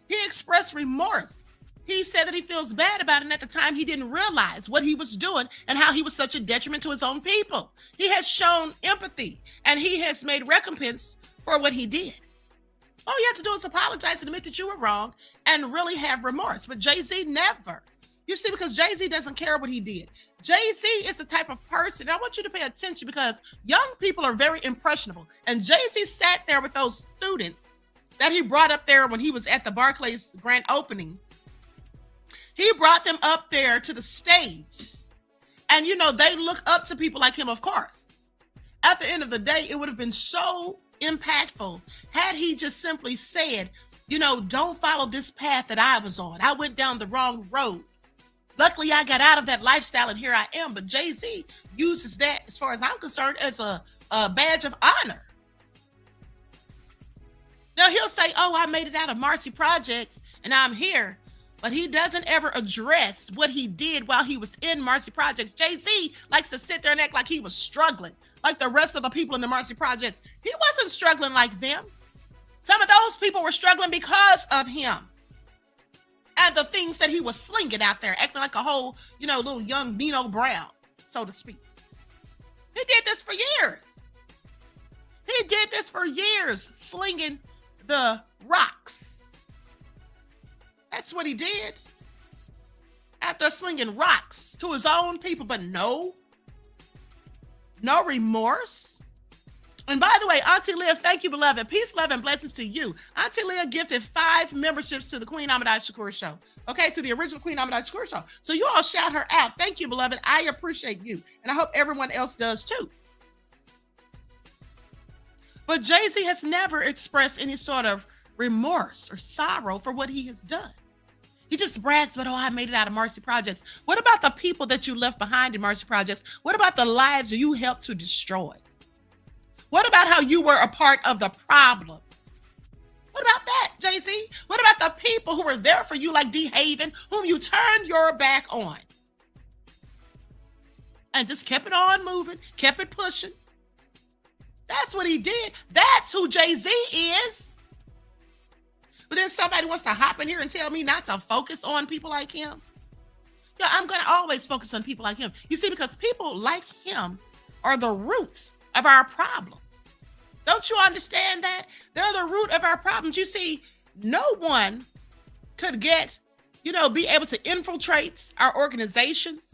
He expressed remorse. He said that he feels bad about it, and at the time he didn't realize what he was doing and how he was such a detriment to his own people. He has shown empathy, and he has made recompense for what he did. All you have to do is apologize and admit that you were wrong and really have remorse. But Jay-Z never. You see, because Jay-Z doesn't care what he did. Jay-Z is the type of person, and I want you to pay attention, because young people are very impressionable. And Jay-Z sat there with those students that he brought up there when he was at the Barclays grand opening. He brought them up there to the stage. And, they look up to people like him, of course. At the end of the day, it would have been so impactful had he just simply said, don't follow this path that I was on. I went down the wrong road. Luckily, I got out of that lifestyle, and here I am. But Jay-Z uses that, as far as I'm concerned, as a badge of honor. Now, he'll say, oh, I made it out of Marcy Projects, and I'm here. But he doesn't ever address what he did while he was in Marcy Projects. Jay-Z likes to sit there and act like he was struggling, like the rest of the people in the Marcy Projects. He wasn't struggling like them. Some of those people were struggling because of him and the things that he was slinging out there, acting like a whole, little young Nino Brown, so to speak. He did this for years. He did this for years, slinging the rocks. That's what he did. After slinging rocks to his own people, but no remorse. And by the way, Auntie Leah, thank you, beloved. Peace, love, and blessings to you. Auntie Leah gifted 5 memberships to the Queen Ahmadiyyah Shakur Show. Okay, to the original Queen Ahmadiyyah Shakur Show. So you all shout her out. Thank you, beloved. I appreciate you. And I hope everyone else does too. But Jay-Z has never expressed any sort of remorse or sorrow for what he has done. He just brags about, I made it out of Marcy Projects. What about the people that you left behind in Marcy Projects? What about the lives you helped to destroy? What about how you were a part of the problem? What about that, Jay-Z? What about the people who were there for you, like D. Haven, whom you turned your back on? And just kept it on moving, kept it pushing. That's what he did. That's who Jay-Z is. But then somebody wants to hop in here and tell me not to focus on people like him. Yeah, I'm going to always focus on people like him. You see, because people like him are the root of our problems. Don't you understand that? They're the root of our problems. You see, no one could be able to infiltrate our organizations,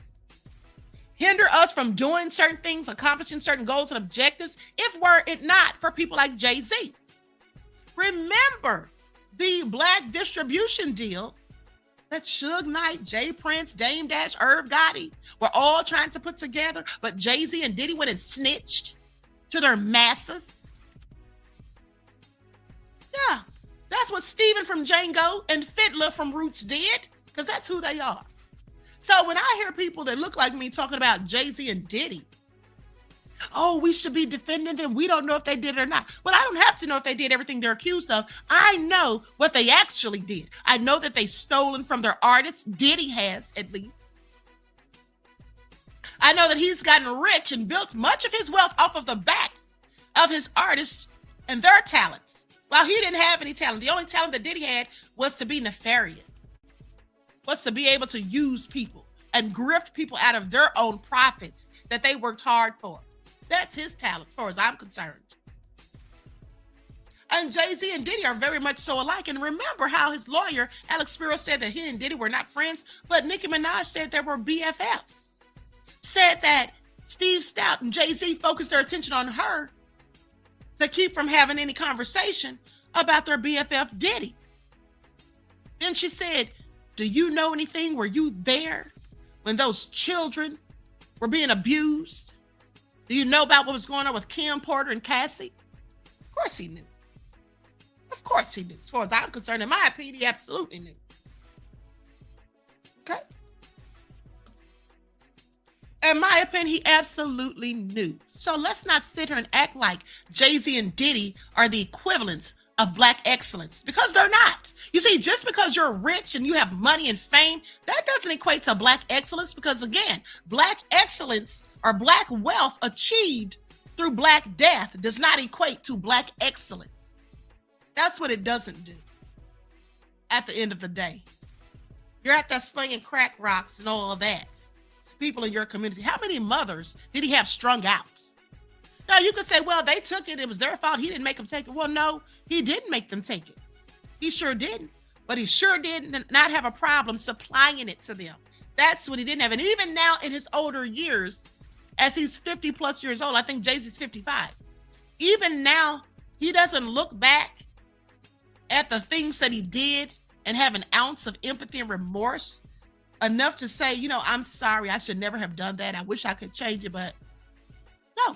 hinder us from doing certain things, accomplishing certain goals and objectives, if were it not for people like Jay-Z. Remember the black distribution deal that Suge Knight, Jay Prince, Dame Dash, Irv Gotti were all trying to put together, but Jay-Z and Diddy went and snitched to their masses. Yeah, that's what Steven from Django and Fiddler from Roots did, because that's who they are. So when I hear people that look like me talking about Jay-Z and Diddy, we should be defending them. We don't know if they did it or not. Well, I don't have to know if they did everything they're accused of. I know what they actually did. I know that they stolen from their artists. Diddy has, at least. I know that he's gotten rich and built much of his wealth off of the backs of his artists and their talents. While he didn't have any talent, the only talent that Diddy had was to be nefarious, was to be able to use people and grift people out of their own profits that they worked hard for. That's his talent, as far as I'm concerned. And Jay-Z and Diddy are very much so alike. And remember how his lawyer, Alex Spiro, said that he and Diddy were not friends, but Nicki Minaj said they were BFFs. Said that Steve Stout and Jay-Z focused their attention on her to keep from having any conversation about their BFF Diddy. Then she said, do you know anything? Were you there when those children were being abused? Do you know about what was going on with Kim Porter and Cassie? Of course he knew. Of course he knew. As far as I'm concerned, in my opinion, he absolutely knew. Okay? In my opinion, he absolutely knew. So let's not sit here and act like Jay-Z and Diddy are the equivalents of black excellence, because they're not. You see, just because you're rich and you have money and fame, that doesn't equate to black excellence, because again, black excellence or black wealth achieved through black death does not equate to black excellence. That's what it doesn't do at the end of the day. You're out there slinging crack rocks and all of that. People in your community. How many mothers did he have strung out? Now you could say, well, they took it. It was their fault. He didn't make them take it. Well, no, he didn't make them take it. He sure didn't. But he sure did not have a problem supplying it to them. That's what he didn't have. And even now in his older years, as he's 50 plus years old, I think Jay-Z's 55. Even now, he doesn't look back at the things that he did and have an ounce of empathy and remorse enough to say, I'm sorry, I should never have done that. I wish I could change it, but no.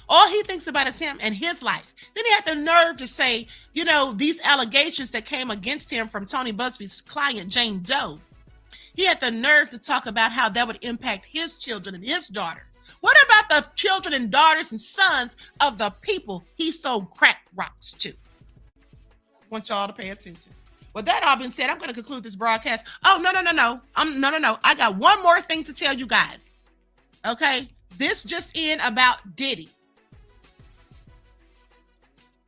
All he thinks about is him and his life. Then he had the nerve to say, these allegations that came against him from Tony Busby's client, Jane Doe. He had the nerve to talk about how that would impact his children and his daughter. What about the children and daughters and sons of the people he sold crack rocks to? I want y'all to pay attention. with that all being said, I'm going to conclude this broadcast. Oh, no. No. I got one more thing to tell you guys. Okay. This just in about Diddy.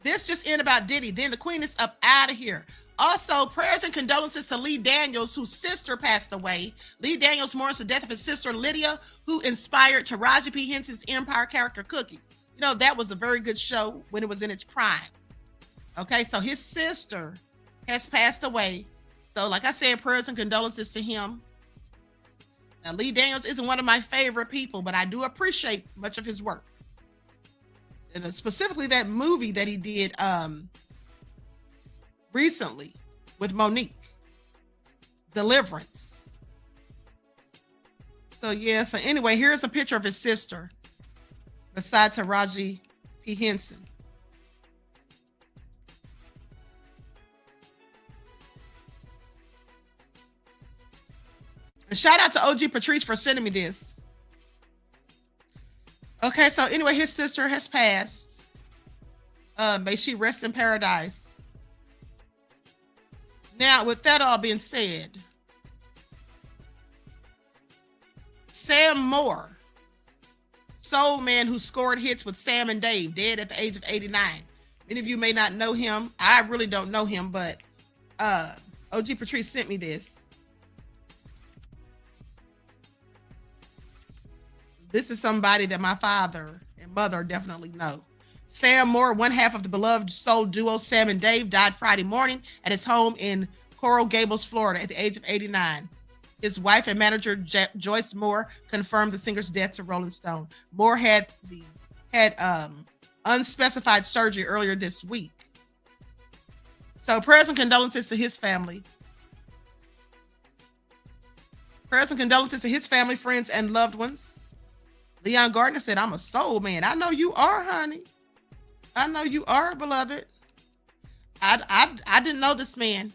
Then the queen is up out of here. Also, prayers and condolences to Lee Daniels, whose sister passed away. Lee Daniels mourns the death of his sister, Lydia, who inspired Taraji P. Henson's Empire character, Cookie. You know, that was a very good show when it was in its prime. Okay, so his sister has passed away. So, like I said, prayers and condolences to him. Now, Lee Daniels isn't one of my favorite people, but I do appreciate much of his work. And specifically that movie that he did recently with Monique, Deliverance. So yeah, so anyway, here's a picture of his sister beside Taraji P. Henson. And shout out to OG Patrice for sending me this. Okay, so anyway, his sister has passed. May she rest in paradise. Now, with that all being said, Sam Moore, soul man who scored hits with Sam and Dave, dead at the age of 89. Many of you may not know him. I really don't know him, but OG Patrice sent me this. This is somebody that my father and mother definitely know. Sam Moore, one half of the beloved soul duo Sam and Dave, died Friday morning at his home in Coral Gables, Florida, at the age of 89. His wife and manager Joyce Moore confirmed the singer's death to Rolling Stone. Moore had unspecified surgery earlier this week. So prayers and condolences to his family. Prayers and condolences to his family, friends, and loved ones. Leon Gardner said, "I'm a soul man." I know you are, honey. I know you are, beloved. I didn't know this man.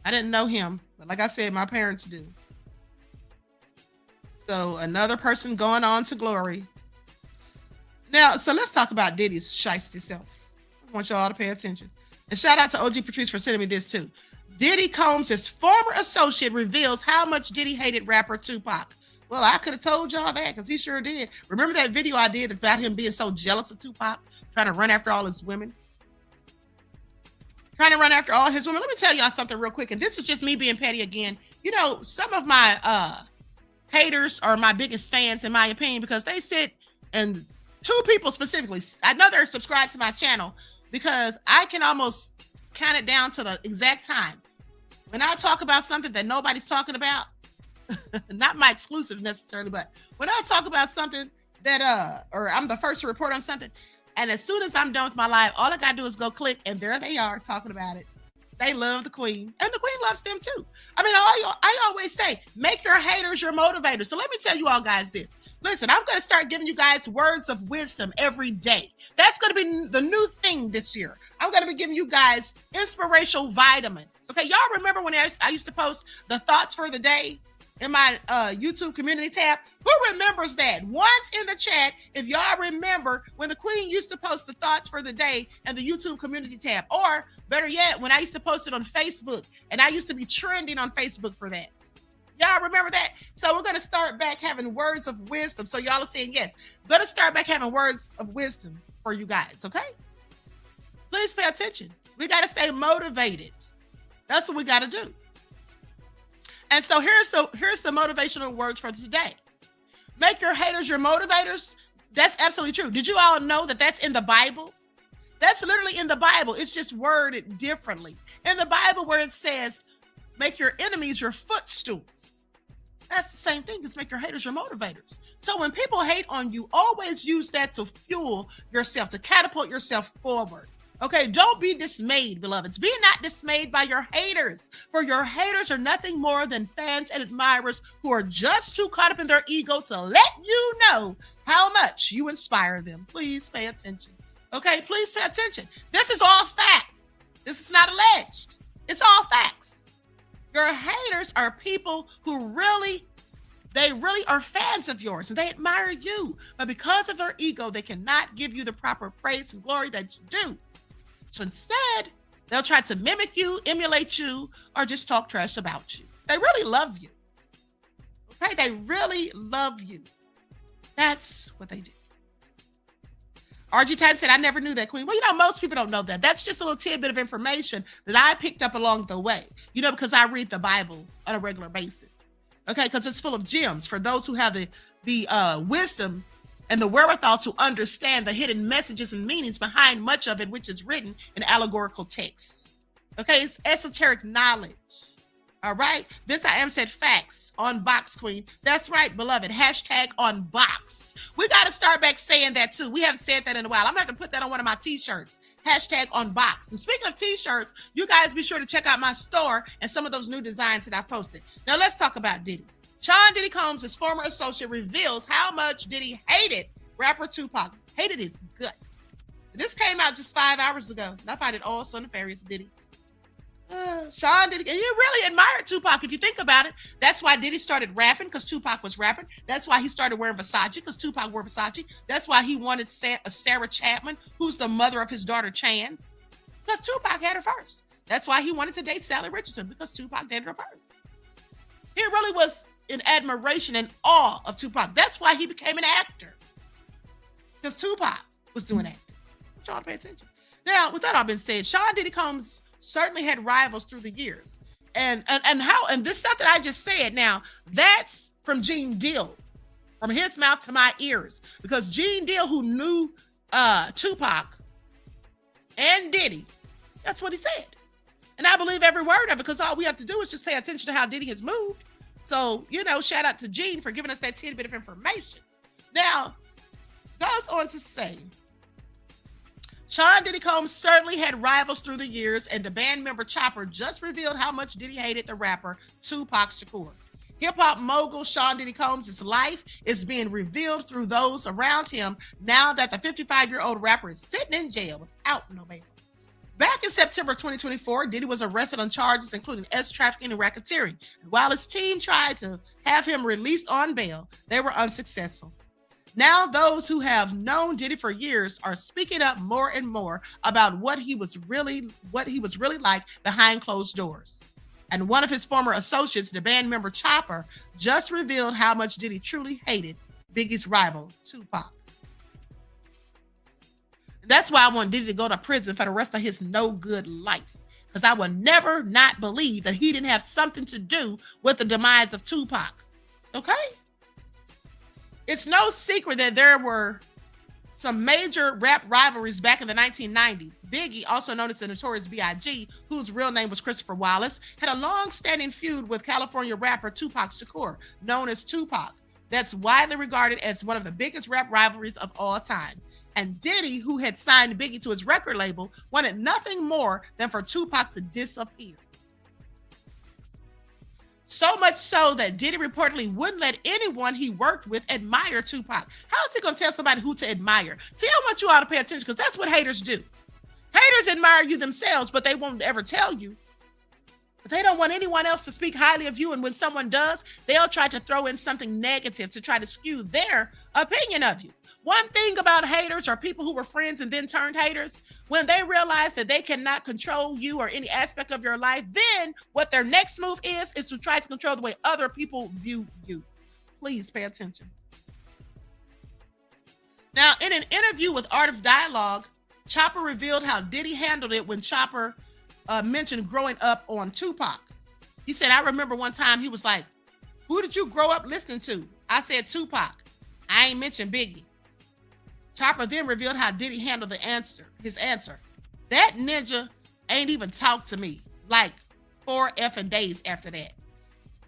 I didn't know him. But like I said, my parents do. So another person going on to glory. Now, so let's talk about Diddy's shiesty self. I want y'all to pay attention. And shout out to OG Patrice for sending me this too. Diddy Combs' former associate reveals how much Diddy hated rapper Tupac. Well, I could have told y'all that because he sure did. Remember that video I did about him being so jealous of Tupac, trying to run after all his women? Trying to run after all his women. Let me tell y'all something real quick. And this is just me being petty again. You know, some of my haters are my biggest fans, in my opinion, because they sit, and two people specifically, I know they're subscribed to my channel because I can almost count it down to the exact time. When I talk about something that nobody's talking about, not my exclusive necessarily, but when I talk about something that or I'm the first to report on something, and as soon as I'm done with my live, all I gotta do is go click, and there they are talking about it. They love the queen, and the queen loves them too. I mean, I always say, make your haters your motivators. So let me tell you all guys this. Listen, I'm going to start giving you guys words of wisdom every day. That's going to be the new thing this year. I'm going to be giving you guys inspirational vitamins. Okay, y'all remember when I used to post the thoughts for the day in my YouTube community tab? Who remembers that? Once in the chat, if y'all remember when the queen used to post the thoughts for the day and the YouTube community tab, or better yet, when I used to post it on Facebook, and I used to be trending on Facebook for that. Y'all remember that? So we're going to start back having words of wisdom. So y'all are saying yes. Going to start back having words of wisdom for you guys, okay? Please pay attention. We got to stay motivated. That's what we got to do. And so here's the motivational words for today. Make your haters your motivators. That's absolutely true. Did you all know that that's in the Bible? That's literally in the Bible. It's just worded differently. In the Bible where it says, make your enemies your footstools. That's the same thing as make your haters your motivators. So when people hate on you, always use that to fuel yourself, to catapult yourself forward. Okay, don't be dismayed, beloveds. Be not dismayed by your haters, for your haters are nothing more than fans and admirers who are just too caught up in their ego to let you know how much you inspire them. Please pay attention. Okay, please pay attention. This is all facts. This is not alleged. It's all facts. Your haters are people who really are fans of yours and they admire you. But because of their ego, they cannot give you the proper praise and glory that you do. So instead, They'll try to mimic you, emulate you, or just talk trash about you. They really love you. Okay, they really love you. That's what they do. RG Titan said, I never knew that, Queen. Well, most people don't know that. That's just a little tidbit of information that I picked up along the way, because I read the Bible on a regular basis. Okay, because it's full of gems for those who have the wisdom and the wherewithal to understand the hidden messages and meanings behind much of it, which is written in allegorical text. Okay, it's esoteric knowledge. All right. Vince I Am said facts on box, Queen. That's right, beloved. Hashtag on box. We got to start back saying that too. We haven't said that in a while. I'm going to have to put that on one of my t-shirts. Hashtag on box. And speaking of t-shirts, you guys be sure to check out my store and some of those new designs that I've posted. Now let's talk about Diddy. Sean Diddy Combs, his former associate, reveals how much Diddy hated rapper Tupac. Hated his guts. This came out just 5 hours ago. And I find it all so nefarious, Diddy. Sean Diddy, and you really admired Tupac if you think about it. That's why Diddy started rapping, because Tupac was rapping. That's why he started wearing Versace, because Tupac wore Versace. That's why he wanted Sarah Chapman, who's the mother of his daughter Chance, because Tupac had her first. That's why he wanted to date Sally Richardson, because Tupac dated her first. He really was in admiration and awe of Tupac. That's why he became an actor, because Tupac was doing acting. I want y'all to pay attention. Now, with that all been said, Sean Diddy Combs certainly had rivals through the years. And this stuff that I just said, now, that's from Gene Deal, from his mouth to my ears. Because Gene Deal, who knew Tupac and Diddy, that's what he said. And I believe every word of it, because all we have to do is just pay attention to how Diddy has moved. So, shout out to Gene for giving us that tidbit of information. Now, goes on to say, Sean Diddy Combs certainly had rivals through the years, and the band member Chopper just revealed how much Diddy hated the rapper Tupac Shakur. Hip-hop mogul Sean Diddy Combs' life is being revealed through those around him now that the 55-year-old rapper is sitting in jail without no bail. Back in September 2024, Diddy was arrested on charges including trafficking and racketeering. And while his team tried to have him released on bail, they were unsuccessful. Now, those who have known Diddy for years are speaking up more and more about what he was really like behind closed doors. And one of his former associates, the band member Chopper, just revealed how much Diddy truly hated Biggie's rival, Tupac. That's why I want Diddy to go to prison for the rest of his no good life. Because I will never not believe that he didn't have something to do with the demise of Tupac. Okay? It's no secret that there were some major rap rivalries back in the 1990s. Biggie, also known as the Notorious B.I.G., whose real name was Christopher Wallace, had a long-standing feud with California rapper Tupac Shakur, known as Tupac. That's widely regarded as one of the biggest rap rivalries of all time. And Diddy, who had signed Biggie to his record label, wanted nothing more than for Tupac to disappear. So much so that Diddy reportedly wouldn't let anyone he worked with admire Tupac. How is he going to tell somebody who to admire? See, I want you all to pay attention, because that's what haters do. Haters admire you themselves, but they won't ever tell you. But they don't want anyone else to speak highly of you. And when someone does, they'll try to throw in something negative to try to skew their opinion of you. One thing about haters, or people who were friends and then turned haters, when they realize that they cannot control you or any aspect of your life, then what their next move is to try to control the way other people view you. Please pay attention. Now, in an interview with Art of Dialogue, Chopper revealed how Diddy handled it when Chopper mentioned growing up on Tupac. He said, I remember one time he was like, who did you grow up listening to? I said, Tupac. I ain't mentioned Biggie. Chopper then revealed how Diddy handled his answer. That ninja ain't even talked to me like 4 effing days after that.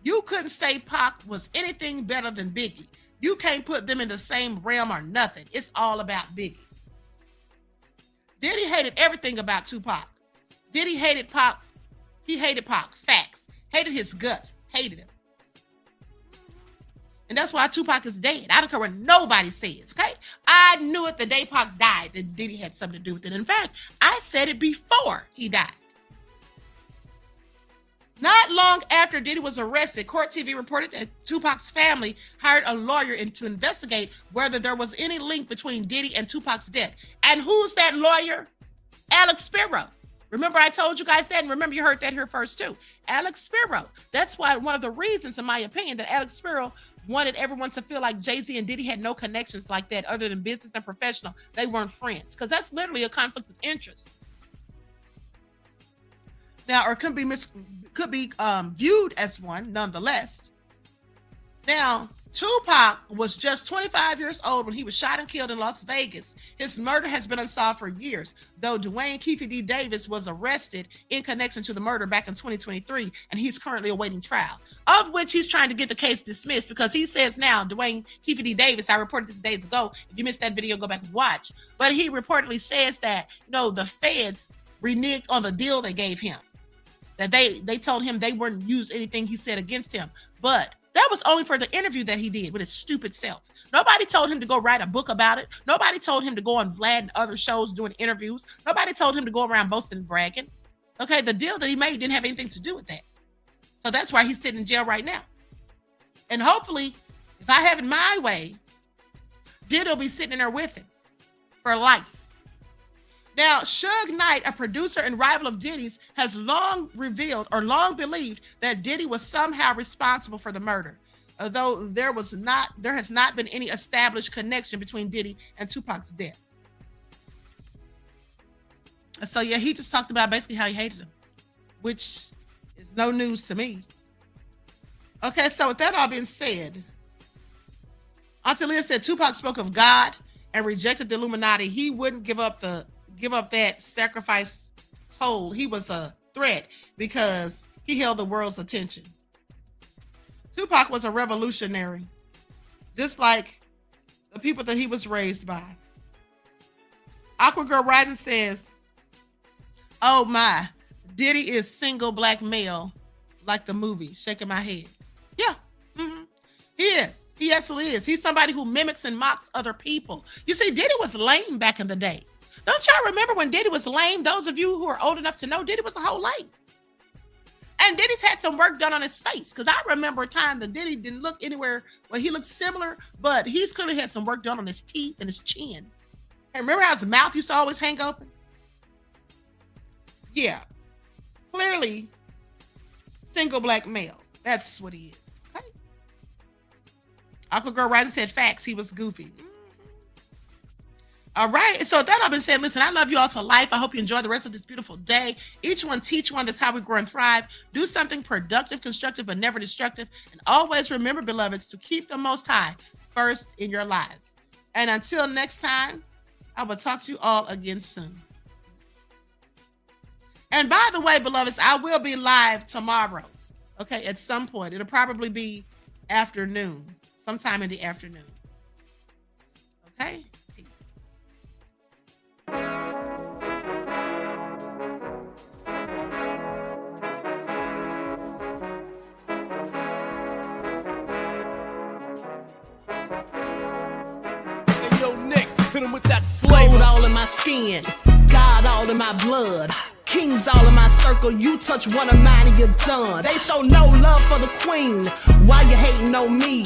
You couldn't say Pac was anything better than Biggie. You can't put them in the same realm or nothing. It's all about Biggie. Diddy hated everything about Tupac. Diddy hated Pac. He hated Pac. Facts. Hated his guts. Hated him. And that's why Tupac is dead. I don't care what nobody says, okay? I knew it the day Pac died that Diddy had something to do with it. In fact, I said it before he died. Not long after Diddy was arrested, Court TV reported that Tupac's family hired a lawyer to investigate whether there was any link between Diddy and Tupac's death. And who's that lawyer? Alex Spiro. Remember I told you guys that, and remember you heard that here first too. Alex Spiro. That's why one of the reasons, in my opinion, that Alex Spiro wanted everyone to feel like Jay-Z and Diddy had no connections like that other than business and professional. They weren't friends, because that's literally a conflict of interest. Now, or could be viewed as one, nonetheless. Now, Tupac was just 25 years old when he was shot and killed in Las Vegas. His murder has been unsolved for years, though Dwayne Keefe D. Davis was arrested in connection to the murder back in 2023, and he's currently awaiting trial, of which he's trying to get the case dismissed because he says now, Dwayne Keefe D. Davis, I reported this days ago. If you missed that video, go back and watch. But he reportedly says that, the feds reneged on the deal they gave him, that they told him they wouldn't use anything he said against him. But that was only for the interview that he did with his stupid self. Nobody told him to go write a book about it. Nobody told him to go on Vlad and other shows doing interviews. Nobody told him to go around boasting and bragging. Okay, the deal that he made didn't have anything to do with that. So that's why he's sitting in jail right now. And hopefully, if I have it my way, Diddy will be sitting in there with him for life. Now, Suge Knight, a producer and rival of Diddy's, has long believed that Diddy was somehow responsible for the murder, although there has not been any established connection between Diddy and Tupac's death. So yeah, he just talked about basically how he hated him, which is no news to me. Okay, so with that all being said, Auntie Leah said Tupac spoke of God and rejected the Illuminati. He wouldn't give up that sacrifice hold. He was a threat because he held the world's attention. Tupac was a revolutionary, just like the people that he was raised by. Aqua Girl Rising says, oh my, Diddy is single black male like the movie, shaking my head. Yeah, he is. He absolutely is. He's somebody who mimics and mocks other people. You see, Diddy was lame back in the day. Don't y'all remember when Diddy was lame? Those of you who are old enough to know, Diddy was a whole lame. And Diddy's had some work done on his face, because I remember a time that Diddy didn't look anywhere where he looked similar, but he's clearly had some work done on his teeth and his chin. And remember how his mouth used to always hang open? Yeah, clearly single black male. That's what he is. Okay. Aqua Girl Rising said facts. He was goofy. All right. So that I've been saying, listen, I love you all to life. I hope you enjoy the rest of this beautiful day. Each one teach one. That's how we grow and thrive. Do something productive, constructive, but never destructive. And always remember, beloveds, to keep the Most High first in your lives. And until next time, I will talk to you all again soon. And by the way, beloveds, I will be live tomorrow. Okay, at some point. It'll probably be afternoon, sometime in the afternoon. Okay? Peace. Hey, yo, Nick, hit him with that flavor. Gold all in my skin, God all in my blood. Kings all in my circle, you touch one of mine and you're done. They show no love for the queen, why you hating on me?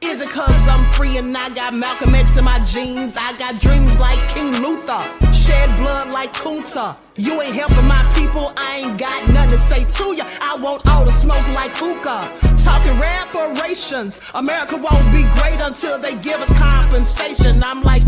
Is it cause I'm free and I got Malcolm X in my jeans? I got dreams like King Luther, shed blood like Kunsa. You ain't helping my people, I ain't got nothing to say to ya. I want all the smoke like hookah. Talking reparations, America won't be great until they give us compensation. I'm like,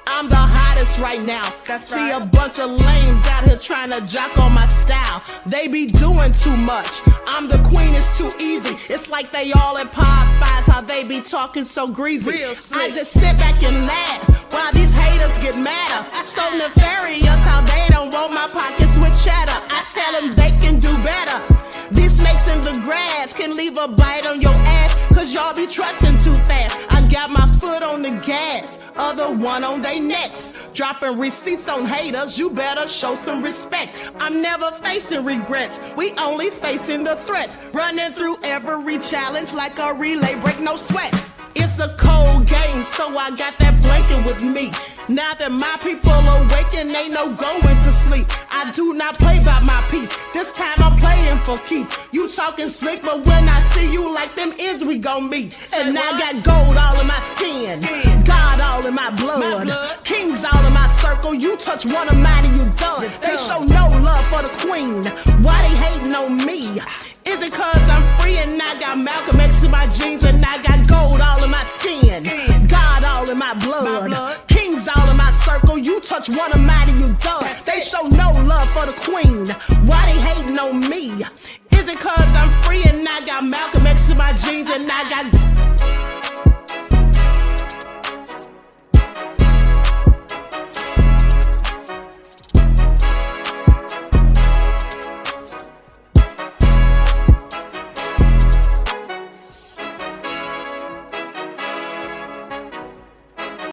I'm the hottest right now. That's See right. A bunch of lames out here trying to jock on my style. They be doing too much. I'm the queen, it's too easy. It's like they all at Popeyes, how they be talking so greasy. I just sit back and laugh while these haters get madder. So nefarious how they don't roll my pockets with cheddar. I tell them they can do better. These snakes in the grass can leave a bite on your ass, cause y'all be trusting too fast. I got my foot on the gas, other one on they necks. Dropping receipts on haters, you better show some respect. I'm never facing regrets, we only facing the threats. Running through every challenge like a relay, break no sweat. It's a cold game, so I got that blanket with me. Now that my people awaken, ain't no going to sleep. I do not play by my piece, this time I'm playing for keeps. You talking slick, but when I see you like them ends, we gon' meet. And I got gold all in my skin, God all in my blood. Kings all in my circle, you touch one of mine and you done. They show no love for the queen. Why they hating on me? Is it cause I'm free and I got Malcolm X in my jeans and I got gold all in my skin? God all in my blood. Kings all in my circle, you touch one of mine and you done. They show no love for the queen. Why they hating on me? Is it cause I'm free and I got Malcolm X in my jeans and I got